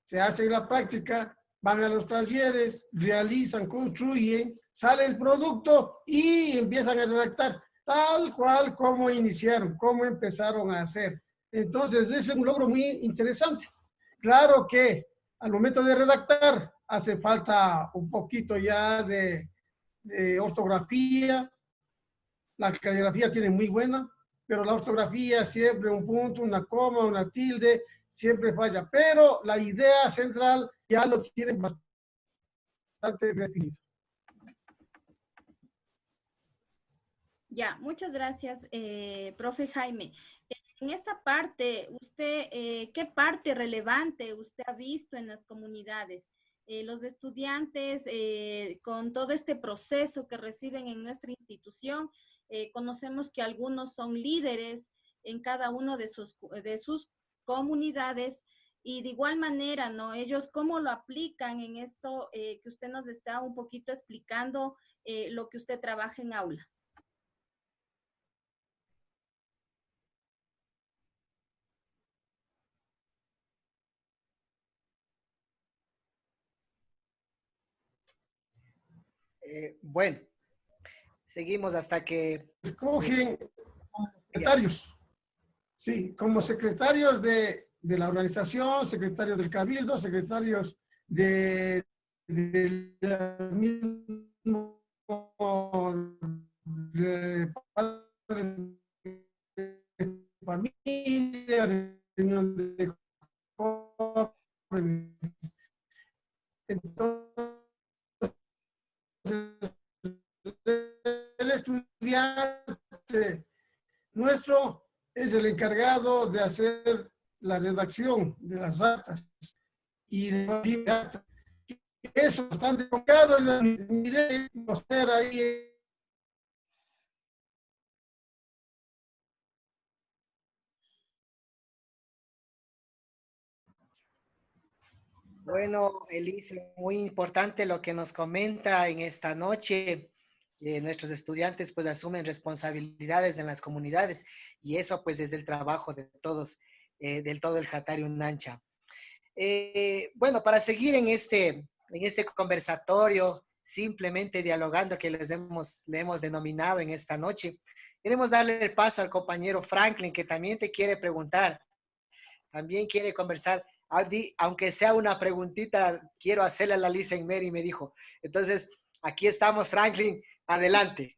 E: se hace la práctica, van a los talleres, realizan, construyen, sale el producto y empiezan a redactar tal cual como iniciaron, como empezaron a hacer. Entonces, es un logro muy interesante. Claro que al momento de redactar hace falta un poquito ya de ortografía. La caligrafía tiene muy buena, pero la ortografía siempre un punto, una coma, una tilde, siempre falla. Pero la idea central ya lo tienen bastante definido.
A: Ya, muchas gracias, profe Jaime. En esta parte, usted, ¿qué parte relevante usted ha visto en las comunidades? los estudiantes, con todo este proceso que reciben en nuestra institución, conocemos que algunos son líderes en cada uno de sus comunidades, y de igual manera, ¿no? Ellos cómo lo aplican en esto que usted nos está un poquito explicando, lo que usted trabaja en aula.
C: Bueno, seguimos hasta que...
E: Escogen secretarios, sí, como secretarios de la organización, secretarios del cabildo, secretarios de mismo de padres de familia, reunión de jóvenes. Entonces, el estudiante nuestro es el encargado de hacer la redacción de las actas y de eso bastante complicado, mi idea es hacer ahí.
C: Bueno, Elise, muy importante lo que nos comenta en esta noche. Nuestros estudiantes pues asumen responsabilidades en las comunidades y eso pues es el trabajo de todos, del todo el Jatari Unancha. Bueno, para seguir en este conversatorio, simplemente dialogando que le hemos denominado en esta noche, queremos darle el paso al compañero Franklin, que también te quiere preguntar, también quiere conversar, aunque sea una preguntita, quiero hacerle a la Lisa en Mary, me dijo. Entonces, aquí estamos, Franklin, adelante.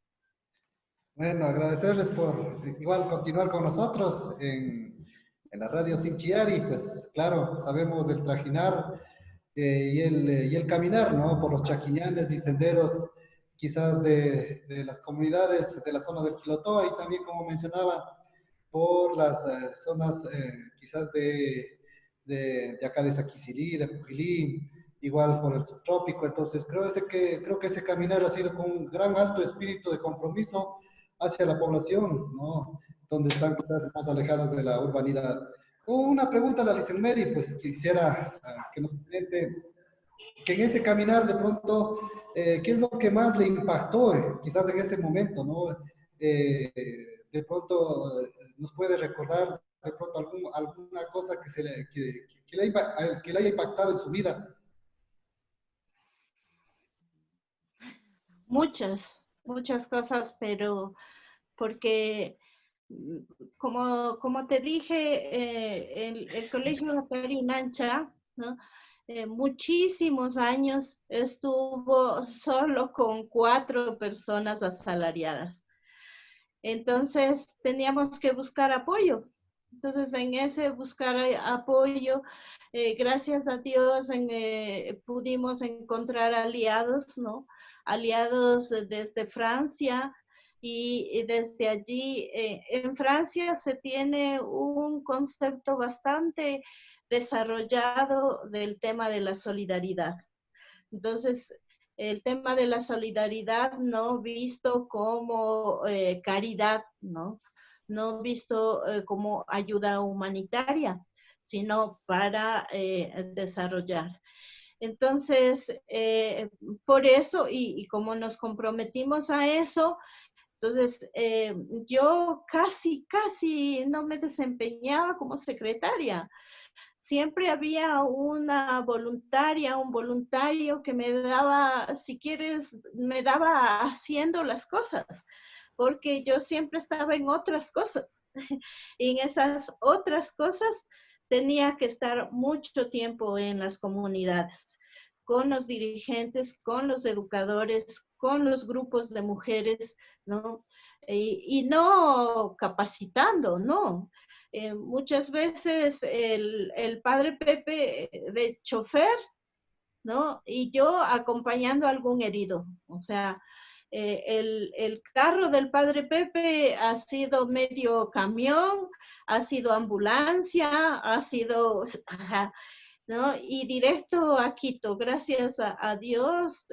B: Bueno, agradecerles por igual continuar con nosotros en la radio Sinchiari, pues claro, sabemos del trajinar y el caminar, ¿no? Por los chaquiñanes y senderos, quizás de las comunidades de la zona del Quilotoa y también, como mencionaba, por las zonas quizás de acá de Saquicilí, de Pujilí, igual por el subtrópico. Entonces, creo que ese caminar ha sido con un gran alto espíritu de compromiso hacia la población, ¿no? Donde están quizás más alejadas de la urbanidad. Una pregunta a la Licenmeri, pues quisiera que nos comente que en ese caminar de pronto, ¿qué es lo que más le impactó, quizás en ese momento, ¿no? De pronto nos puede recordar de pronto alguna cosa que le haya impactado en su vida.
D: Muchas cosas, pero porque, como te dije, el Colegio Jatari Unancha, ¿no? Muchísimos años estuvo solo con 4 personas asalariadas. Entonces teníamos que buscar apoyo. Entonces en ese buscar apoyo, gracias a Dios pudimos encontrar aliados, ¿no? Aliados desde Francia, y desde allí, en Francia se tiene un concepto bastante desarrollado del tema de la solidaridad. Entonces, el tema de la solidaridad no visto como caridad, ¿no? No visto como ayuda humanitaria, sino para desarrollar. Entonces, por eso, y como nos comprometimos a eso, entonces yo casi no me desempeñaba como secretaria. Siempre había una voluntaria, un voluntario que me daba, si quieres, me daba haciendo las cosas, porque yo siempre estaba en otras cosas. Y en esas otras cosas tenía que estar mucho tiempo en las comunidades, con los dirigentes, con los educadores, con los grupos de mujeres, ¿no? Y no capacitando, no. Muchas veces el padre Pepe de chofer, ¿no? Y yo acompañando a algún herido. O sea, el carro del padre Pepe ha sido medio camión, ha sido ambulancia, ha sido... ¿no? Y directo a Quito, gracias a Dios.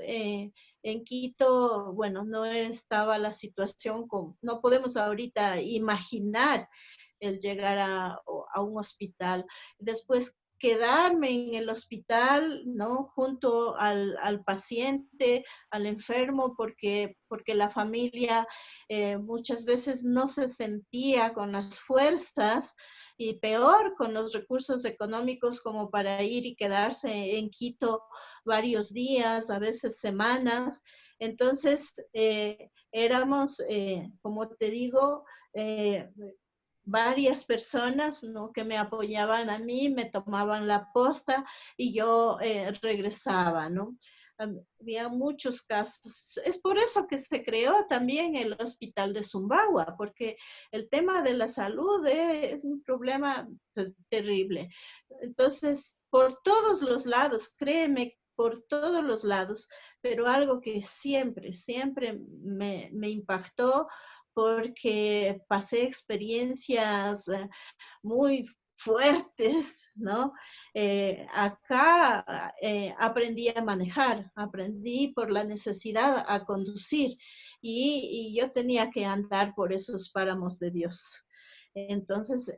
D: En Quito, bueno, no estaba la situación como, no podemos ahorita imaginar el llegar a un hospital. Después quedarme en el hospital, ¿no? Junto al paciente, al enfermo, porque la familia muchas veces no se sentía con las fuerzas y peor con los recursos económicos como para ir y quedarse en Quito varios días, a veces semanas. Entonces, éramos, como te digo, varias personas, ¿no? Que me apoyaban a mí, me tomaban la posta y yo regresaba, ¿no? Había muchos casos. Es por eso que se creó también el hospital de Zumbagua, porque el tema de la salud es un problema terrible. Entonces, por todos los lados, créeme, por todos los lados, pero algo que siempre, siempre me impactó porque pasé experiencias muy fuertes, ¿no? Acá aprendí a manejar, aprendí por la necesidad a conducir y yo tenía que andar por esos páramos de Dios. Entonces,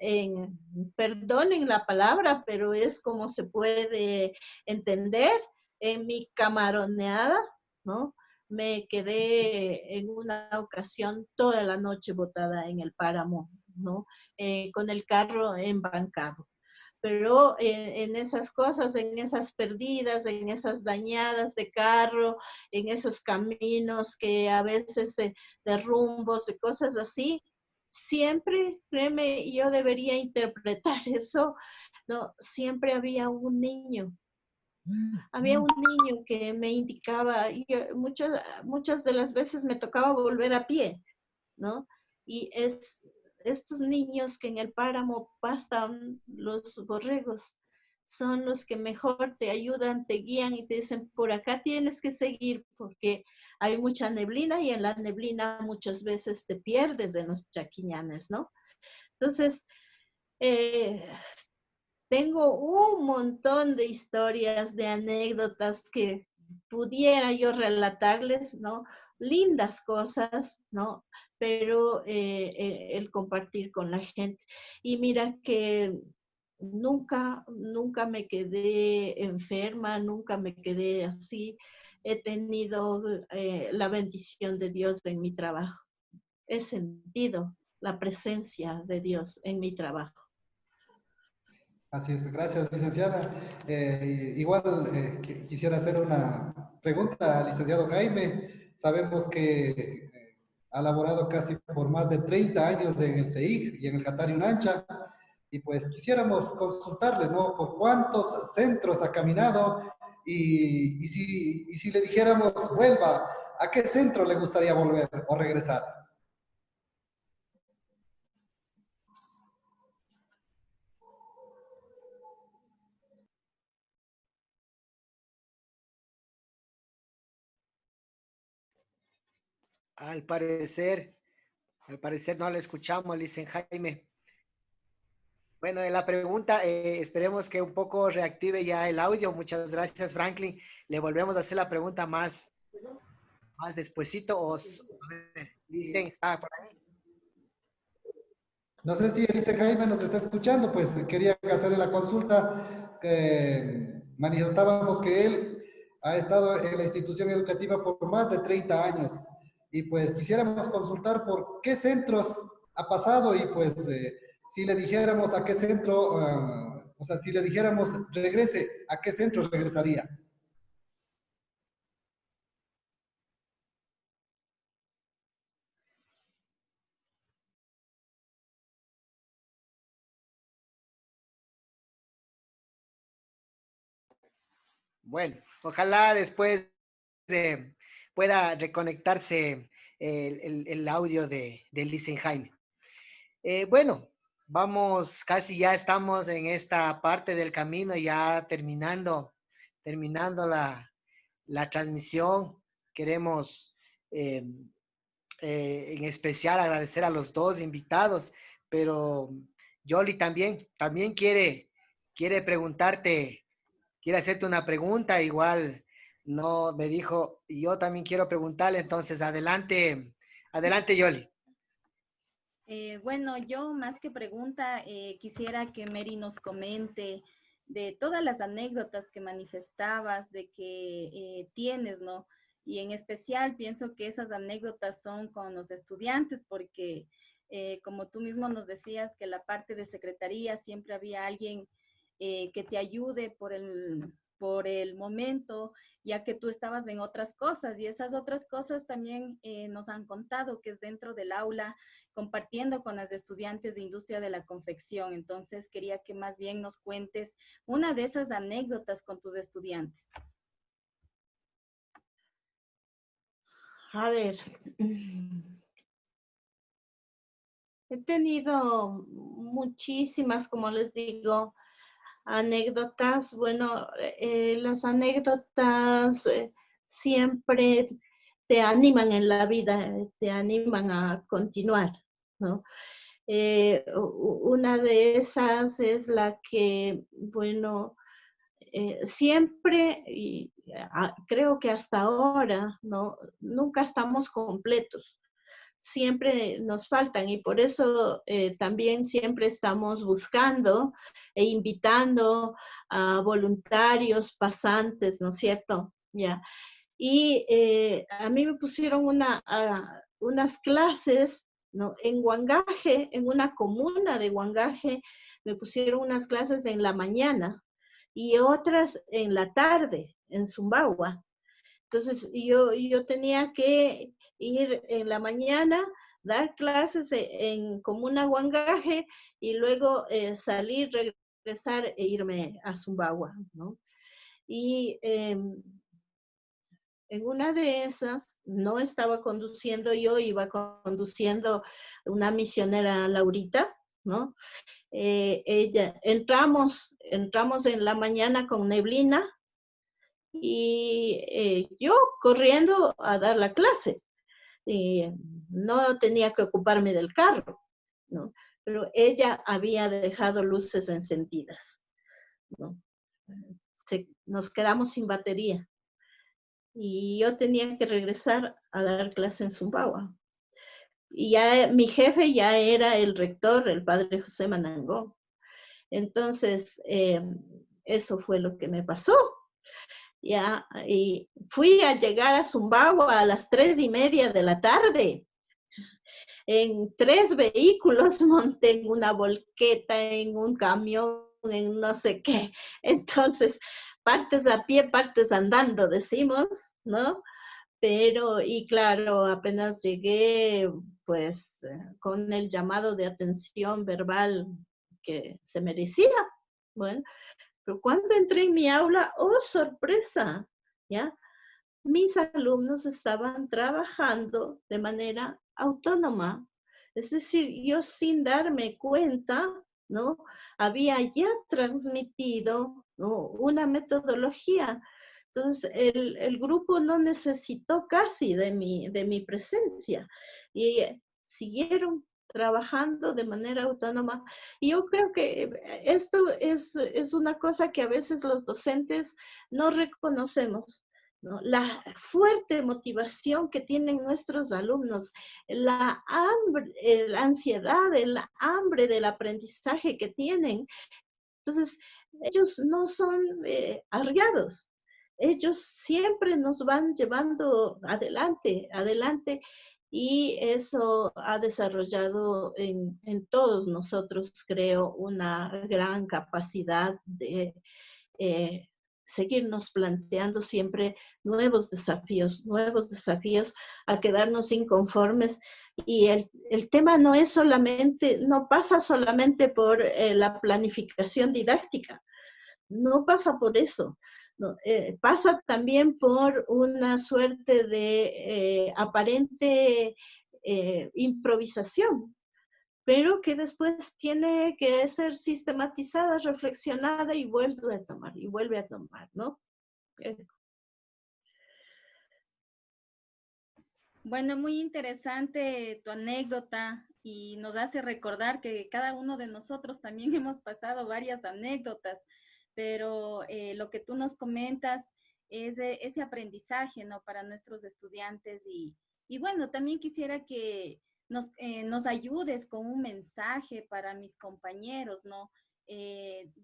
D: perdonen la palabra, pero es como se puede entender en mi camaroneada, ¿no? Me quedé en una ocasión toda la noche botada en el páramo, ¿no? Con el carro embancado. Pero en esas cosas, en esas perdidas, en esas dañadas de carro, en esos caminos que a veces de rumbos, de cosas así, siempre, créeme, yo debería interpretar eso, ¿no? Siempre había un niño que me indicaba, y muchas de las veces me tocaba volver a pie, ¿no? Y estos niños que en el páramo pastan los borregos, son los que mejor te ayudan, te guían y te dicen, por acá tienes que seguir porque hay mucha neblina y en la neblina muchas veces te pierdes de los chaquiñanes, ¿no? Entonces, eh, tengo un montón de historias, de anécdotas que pudiera yo relatarles, ¿no? Lindas cosas, ¿no? Pero el compartir con la gente. Y mira que nunca me quedé enferma, nunca me quedé así. He tenido la bendición de Dios en mi trabajo. He sentido la presencia de Dios en mi trabajo.
B: Así es, gracias, licenciada. Igual quisiera hacer una pregunta al licenciado Jaime. Sabemos que ha laborado casi por más de 30 años en el CEIG y en el Catarí Unancha, y pues quisiéramos consultarle, ¿no? Por cuántos centros ha caminado y si le dijéramos vuelva, ¿a qué centro le gustaría volver o regresar?
C: Al parecer, al parecer no lo escuchamos, dicen Jaime. Bueno, en la pregunta, esperemos que un poco reactive ya el audio. Muchas gracias, Franklin. Le volvemos a hacer la pregunta más despuesito. A ver, dicen, está por ahí.
B: No sé si dice Jaime nos está escuchando, pues quería hacerle la consulta. Manifestábamos que él ha estado en la institución educativa por más de 30 años y pues quisiéramos consultar por qué centros ha pasado y pues si le dijéramos a qué centro, o sea, si le dijéramos regrese, ¿a qué centro regresaría?
C: Bueno, ojalá después pueda reconectarse el audio del dicen Jaime. Bueno, vamos, casi ya estamos en esta parte del camino, ya terminando la transmisión. Queremos en especial agradecer a los dos invitados, pero Yoli también quiere preguntarte quiere hacerte una pregunta, igual no me dijo, y yo también quiero preguntarle, entonces adelante, adelante, Yoli.
A: Bueno, yo más que pregunta, quisiera que Mary nos comente de todas las anécdotas que manifestabas, de que tienes, ¿no? Y en especial pienso que esas anécdotas son con los estudiantes, porque como tú mismo nos decías que la parte de secretaría siempre había alguien que te ayude por el momento, ya que tú estabas en otras cosas y esas otras cosas también nos han contado que es dentro del aula compartiendo con las estudiantes de industria de la confección. Entonces quería que más bien nos cuentes una de esas anécdotas con tus estudiantes.
D: A ver, he tenido muchísimas, como les digo, anécdotas. Bueno, las anécdotas siempre te animan en la vida, te animan a continuar, ¿no? Una de esas es la que, bueno, siempre, y creo que hasta ahora, ¿no? Nunca estamos completos. Siempre nos faltan y por eso también siempre estamos buscando e invitando a voluntarios, pasantes, ¿no es cierto? Ya. Y a mí me pusieron unas clases, ¿no? En Huangaje, en una comuna de Huangaje, me pusieron unas clases en la mañana y otras en la tarde, en Sumbawa. Entonces yo tenía que ir en la mañana, dar clases en Comuna Huangaje y luego salir, regresar e irme a Sumbawa, ¿no? Y en una de esas no estaba conduciendo yo, iba conduciendo una misionera, Laurita, ¿no? Entramos en la mañana con neblina y yo corriendo a dar la clase. Y no tenía que ocuparme del carro, ¿no? Pero ella había dejado luces encendidas, ¿no? Nos quedamos sin batería y yo tenía que regresar a dar clase en Sumbawa. Y ya mi jefe ya era el rector, el padre José Manangó. Entonces, eso fue lo que me pasó. Ya, y fui a llegar a Sumbawa a las 3:30 de la tarde. En 3 vehículos monté en una volqueta, en un camión, en no sé qué. Entonces, partes a pie, partes andando, decimos, ¿no? Pero, y claro, apenas llegué, pues, con el llamado de atención verbal que se merecía. Bueno, pero cuando entré en mi aula, ¡oh, sorpresa! ¿Ya? Mis alumnos estaban trabajando de manera autónoma. Es decir, yo sin darme cuenta, ¿no? Había ya transmitido, ¿no? Una metodología. Entonces, el grupo no necesitó casi de mi presencia y siguieron trabajando de manera autónoma. Y yo creo que esto es una cosa que a veces los docentes no reconocemos, ¿no? La fuerte motivación que tienen nuestros alumnos, la hambre, la ansiedad, el hambre del aprendizaje que tienen. Entonces, ellos no son arriados. Ellos siempre nos van llevando adelante, adelante, y eso ha desarrollado en todos nosotros, creo, una gran capacidad de seguirnos planteando siempre nuevos desafíos, a quedarnos inconformes. Y el tema no es solamente, no pasa solamente por la planificación didáctica, no pasa por eso. No, pasa también por una suerte de aparente improvisación, pero que después tiene que ser sistematizada, reflexionada y vuelve a tomar, ¿no?
A: Bueno, muy interesante tu anécdota y nos hace recordar que cada uno de nosotros también hemos pasado varias anécdotas pero lo que tú nos comentas es ese aprendizaje, ¿no? Para nuestros estudiantes y bueno, también quisiera que nos ayudes con un mensaje para mis compañeros, ¿no?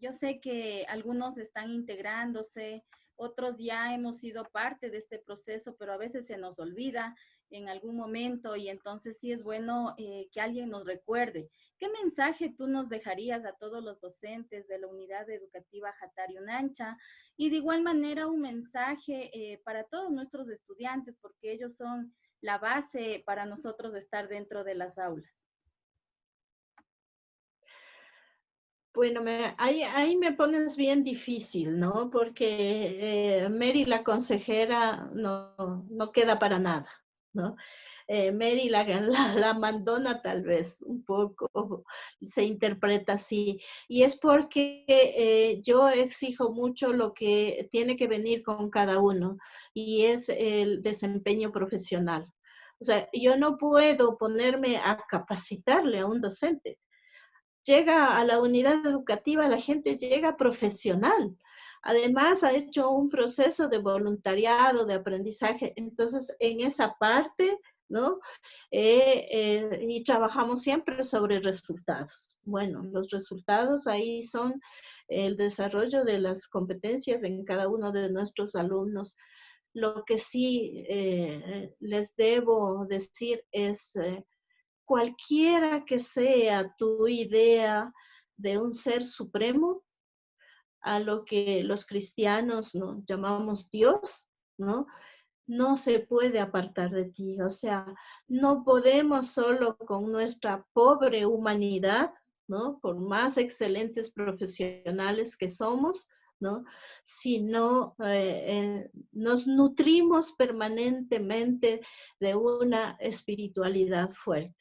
A: Yo sé que algunos están integrándose, otros ya hemos sido parte de este proceso, pero a veces se nos olvida en algún momento y entonces sí es bueno que alguien nos recuerde. ¿Qué mensaje tú nos dejarías a todos los docentes de la unidad educativa Jatari Unancha? Y de igual manera un mensaje para todos nuestros estudiantes, porque ellos son la base para nosotros estar dentro de las aulas.
D: Bueno, ahí me pones bien difícil, ¿no? Porque Mary, la consejera, no queda para nada, ¿no? Mary, la mandona tal vez un poco, se interpreta así. Y es porque yo exijo mucho lo que tiene que venir con cada uno, y es el desempeño profesional. O sea, yo no puedo ponerme a capacitarle a un docente. Llega a la unidad educativa, la gente llega profesional. Además, ha hecho un proceso de voluntariado, de aprendizaje. Entonces, en esa parte, ¿no? Y trabajamos siempre sobre resultados. Bueno, los resultados ahí son el desarrollo de las competencias en cada uno de nuestros alumnos. Lo que sí les debo decir es cualquiera que sea tu idea de un ser supremo, a lo que los cristianos, ¿no?, llamamos Dios, ¿no? No se puede apartar de ti. O sea, no podemos solo con nuestra pobre humanidad, ¿no?, por más excelentes profesionales que somos, ¿no?, sino nos nutrimos permanentemente de una espiritualidad fuerte.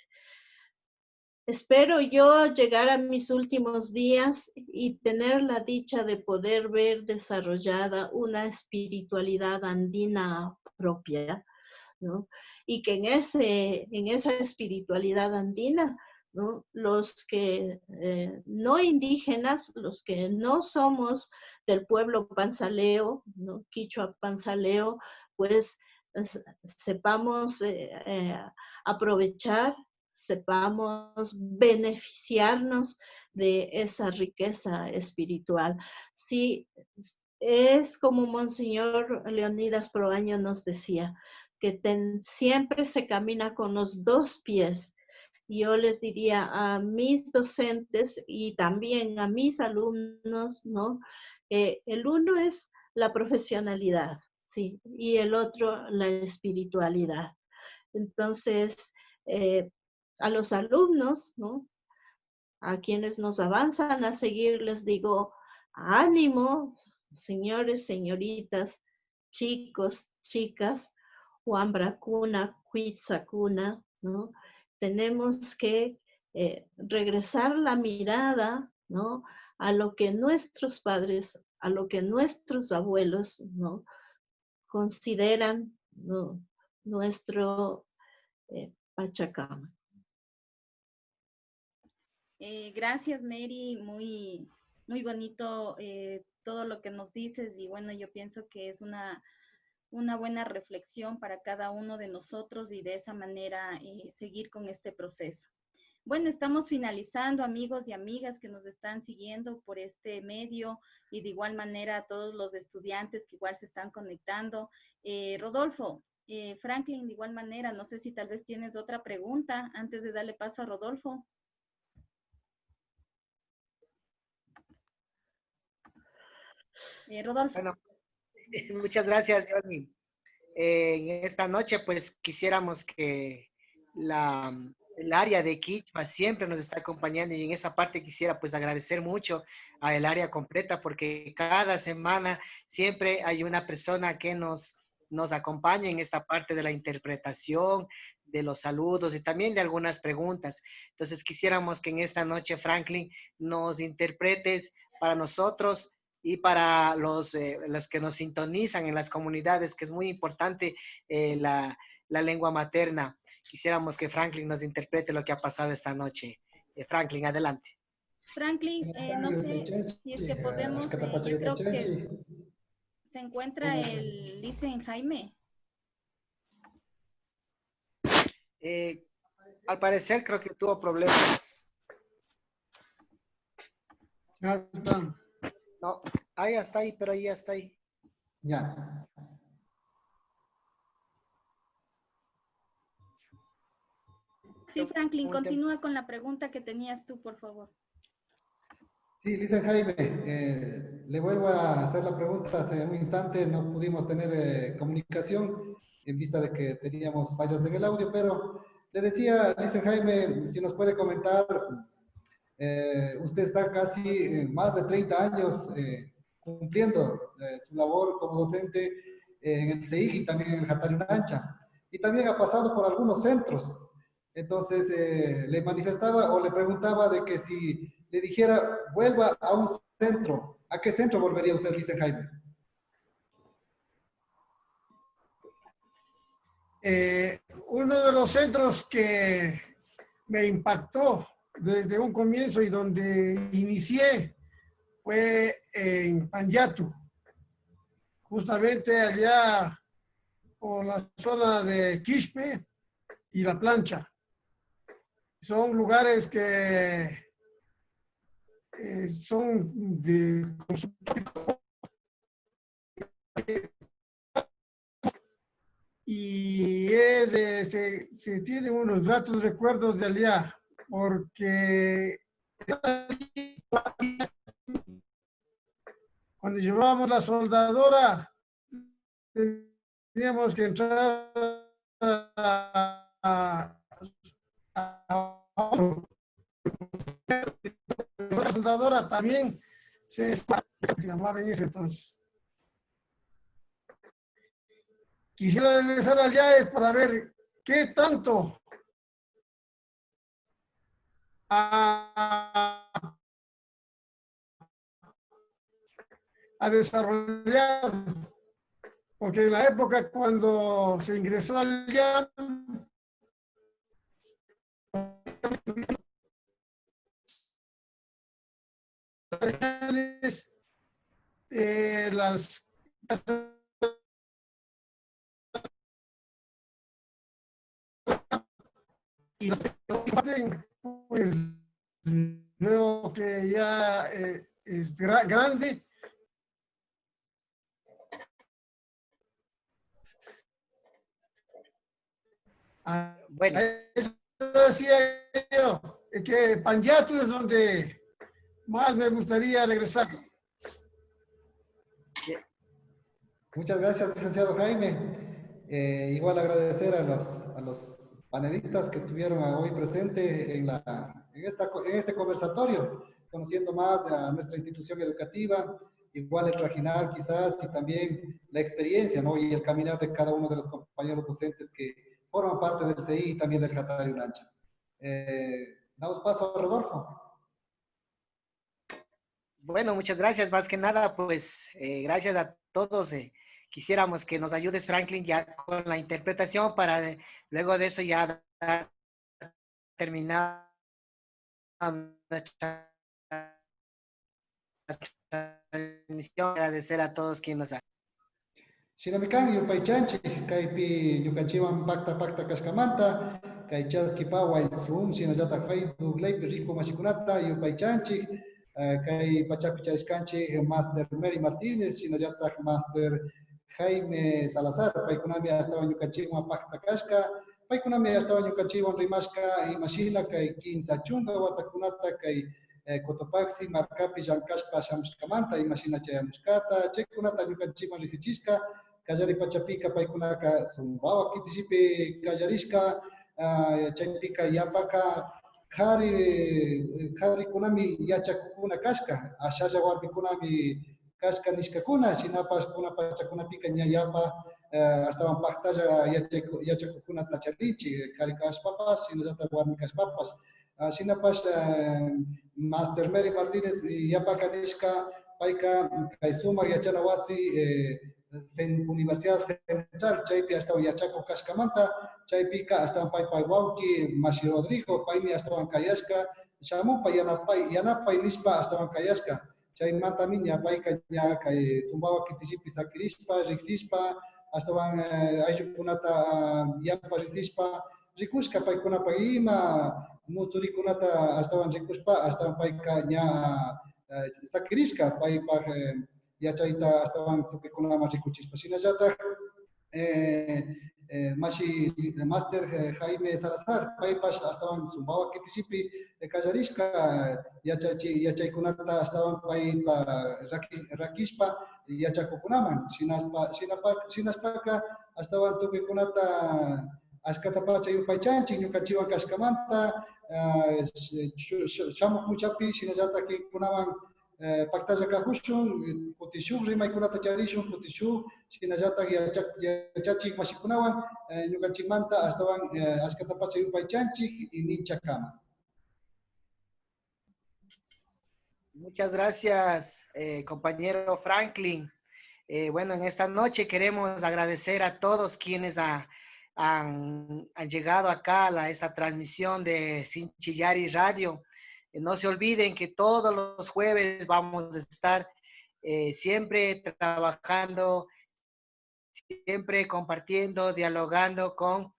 D: Espero yo llegar a mis últimos días y tener la dicha de poder ver desarrollada una espiritualidad andina propia, ¿no? Y que en esa espiritualidad andina, ¿no?, los que no indígenas, los que no somos del pueblo panzaleo, ¿no?, quichua panzaleo, pues sepamos aprovechar, sepamos beneficiarnos de esa riqueza espiritual. Sí, es como Monseñor Leonidas Proaño nos decía, que siempre se camina con los dos pies. Yo les diría a mis docentes y también a mis alumnos, ¿no? El uno es la profesionalidad, ¿sí? Y el otro la espiritualidad. Entonces, a los alumnos, ¿no?, a quienes nos avanzan a seguir, les digo, ánimo, señores, señoritas, chicos, chicas, Huambracuna, Cuitzacuna, ¿no? Tenemos que regresar la mirada, ¿no?, a lo que nuestros padres, a lo que nuestros abuelos, ¿no?, consideran, ¿no?, nuestro Pachacama.
A: Gracias, Mary. Muy bonito todo lo que nos dices y bueno, yo pienso que es una buena reflexión para cada uno de nosotros y de esa manera seguir con este proceso. Bueno, estamos finalizando, amigos y amigas que nos están siguiendo por este medio y de igual manera a todos los estudiantes que igual se están conectando. Rodolfo, Franklin, de igual manera, no sé si tal vez tienes otra pregunta antes de darle paso a Rodolfo. Rodolfo.
C: Bueno, muchas gracias, Johnny. En esta noche, pues quisiéramos que el área de Quichua siempre nos está acompañando y en esa parte quisiera pues agradecer mucho al área completa porque cada semana siempre hay una persona que nos acompaña en esta parte de la interpretación, de los saludos y también de algunas preguntas. Entonces quisiéramos que en esta noche, Franklin, nos interpretes para nosotros y para los que nos sintonizan en las comunidades, que es muy importante la lengua materna. Quisiéramos que Franklin nos interprete lo que ha pasado esta noche. Franklin, adelante.
A: Franklin, no sé si es que podemos, yo creo que se encuentra el Listen Jaime.
C: Al parecer creo que tuvo problemas.
E: Ya está.
C: No, ahí está ahí, pero ahí ya está ahí.
B: Ya.
A: Sí, Franklin, continúa con la pregunta que tenías tú, por favor.
B: Sí, Lisa Jaime, le vuelvo a hacer la pregunta. Hace un instante no pudimos tener comunicación en vista de que teníamos fallas en el audio, pero le decía, Lisa Jaime, si nos puede comentar, usted está casi más de 30 años cumpliendo su labor como docente en el CEIG y también en el Jatario Nancha, y también ha pasado por algunos centros. Entonces, le manifestaba o le preguntaba de que si le dijera, vuelva a un centro, ¿a qué centro volvería usted, dice Jaime?
E: Uno de los centros que me impactó desde un comienzo y donde inicié fue en Panyatu, justamente allá por la zona de Quispe y La Plancha. Son lugares que son de y se tienen unos gratos recuerdos de allá, porque cuando llevábamos la soldadora teníamos que entrar a la soldadora también se llamaba en ese entonces. Quisiera regresar allá es para ver qué tanto ha desarrollado, porque en la época cuando se ingresó allá, las y pues veo que ya es grande.
C: Bueno,
E: Eso decía yo, que Panyatu es donde más me gustaría regresar.
B: Muchas gracias, licenciado Jaime. Igual agradecer a los panelistas que estuvieron hoy presentes en este conversatorio, conociendo más de nuestra institución educativa, igual el trajinar quizás y también la experiencia, ¿no? Y el caminar de cada uno de los compañeros docentes que forman parte del CI y también del Jatario Nancha. Damos paso a Rodolfo.
C: bueno, muchas gracias. Más que nada, pues gracias a todos. Quisiéramos que nos ayudes, Franklin, ya con la interpretación para luego de eso ya dar terminada nuestra transmisión. Agradecer a todos quienes nos han.
B: Shinamikan yupaychanchik kaypi ñukanchiwan pakta kashkamanta kay chaskipawa Zoom shinallata Facebook Live rico mashikunata yupaychanchik kay pachapi charishkanchik Master Mary Martínez shinallata Master Jaime Salazar paykunami astawan ñukanchiwan pakta kashka paykunami astawan ñukanchiwan rimashka imashina kay 15 chunka watakunata kay Cotopaxi marcapi llankashpa shamushkamanta imashina chayamushkata chaykunata ñukanchiwan risichishka Kallari Pachapika paikunaka sumbawa kitishipi kallarishka chaypika yapaka kari kunami yachakukuna kashka ashalla warmikunami kashka nishkakuna shinapas kuna pachakunapika ña yapa astawan paktalla yachakukuna tacharlinchi kari kashpapas shinallata warmi kashpapas shinapas Master Mary Martínez yapaka nishka paika kay sumak yachana wasi Universidad Central, chaypi hasta Yachaco Cascamanta, chaypika hasta Paipai Wauki, Mashi Rodrigo, Paimi hasta Kayashka, shamupa yanapay nispa astawan kayashka. Chaymanta miña payka ña kay Sumbawa kitisipi sakirispa, riksispa, astawan ayllukunata yapa riksispa, rikushka paykunapa ima mutsurikunata astawan rikuspa, astawan payka ña sakirishka paypa yachayta astawan tukuykuna rikuchispa. Shinallatak Mashi Master Jaime Salazar, paypash astawan Sumbawa kitisipi kallarishka yachaykunata astawan paypa rakishpa yachakukunaman. Shinaspaka astawan tukuykunata ashkata pacha yupaychanchik ñukanchiwan kashkamanta shamuq muchapi shinallatak kaykunawan pactalla kajushun, kutishun rimaykunata charishun, kutishun, shinallatak yachachik mashikunawan ñukanchikmanta astawan ashkata pacha yupaychanchik y ninchakama.
C: Muchas gracias, compañero Franklin. Bueno, en esta noche queremos agradecer a todos quienes han llegado acá a esta transmisión de Sinchillari Radio. No se olviden que todos los jueves vamos a estar siempre trabajando, siempre compartiendo, dialogando con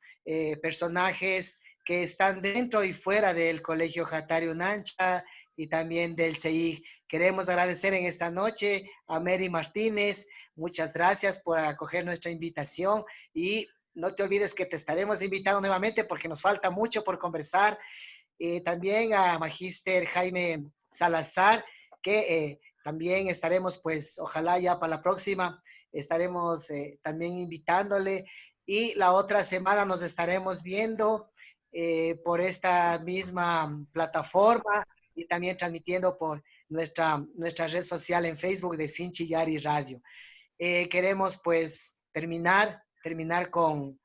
C: personajes que están dentro y fuera del Colegio Jatario Nancha y también del CEIG. Queremos agradecer en esta noche a Mary Martínez. Muchas gracias por acoger nuestra invitación y no te olvides que te estaremos invitando nuevamente porque nos falta mucho por conversar. También a Magíster Jaime Salazar, que también estaremos, pues, ojalá ya para la próxima, estaremos también invitándole. Y la otra semana nos estaremos viendo por esta misma plataforma y también transmitiendo por nuestra red social en Facebook de Sinchillari Radio. Queremos, pues, terminar con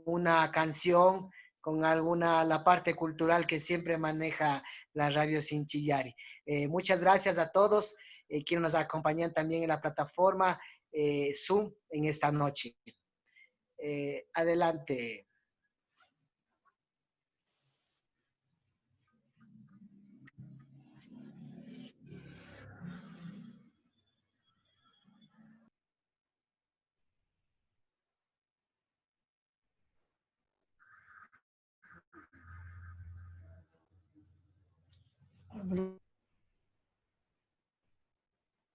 C: una canción, con la parte cultural que siempre maneja la radio Sinchillari. Muchas gracias a todos quienes nos acompañan también en la plataforma Zoom en esta noche. Adelante.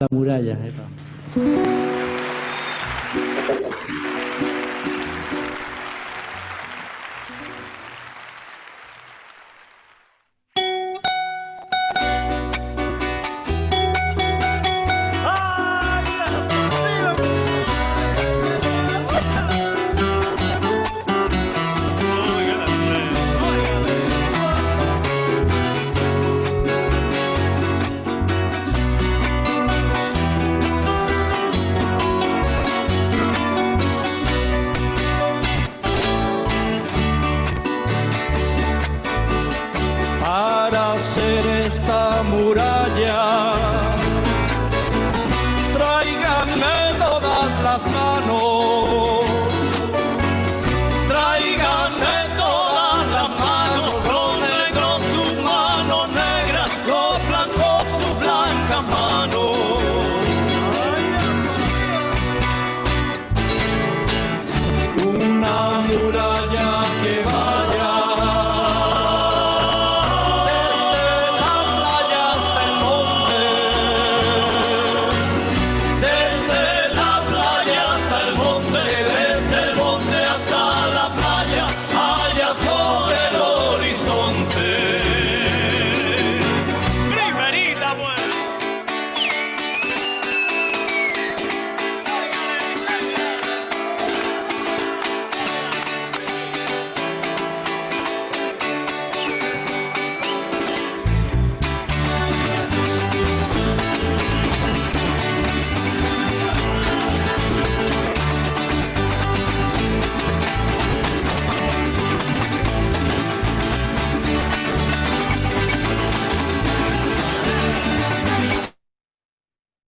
F: La muralla,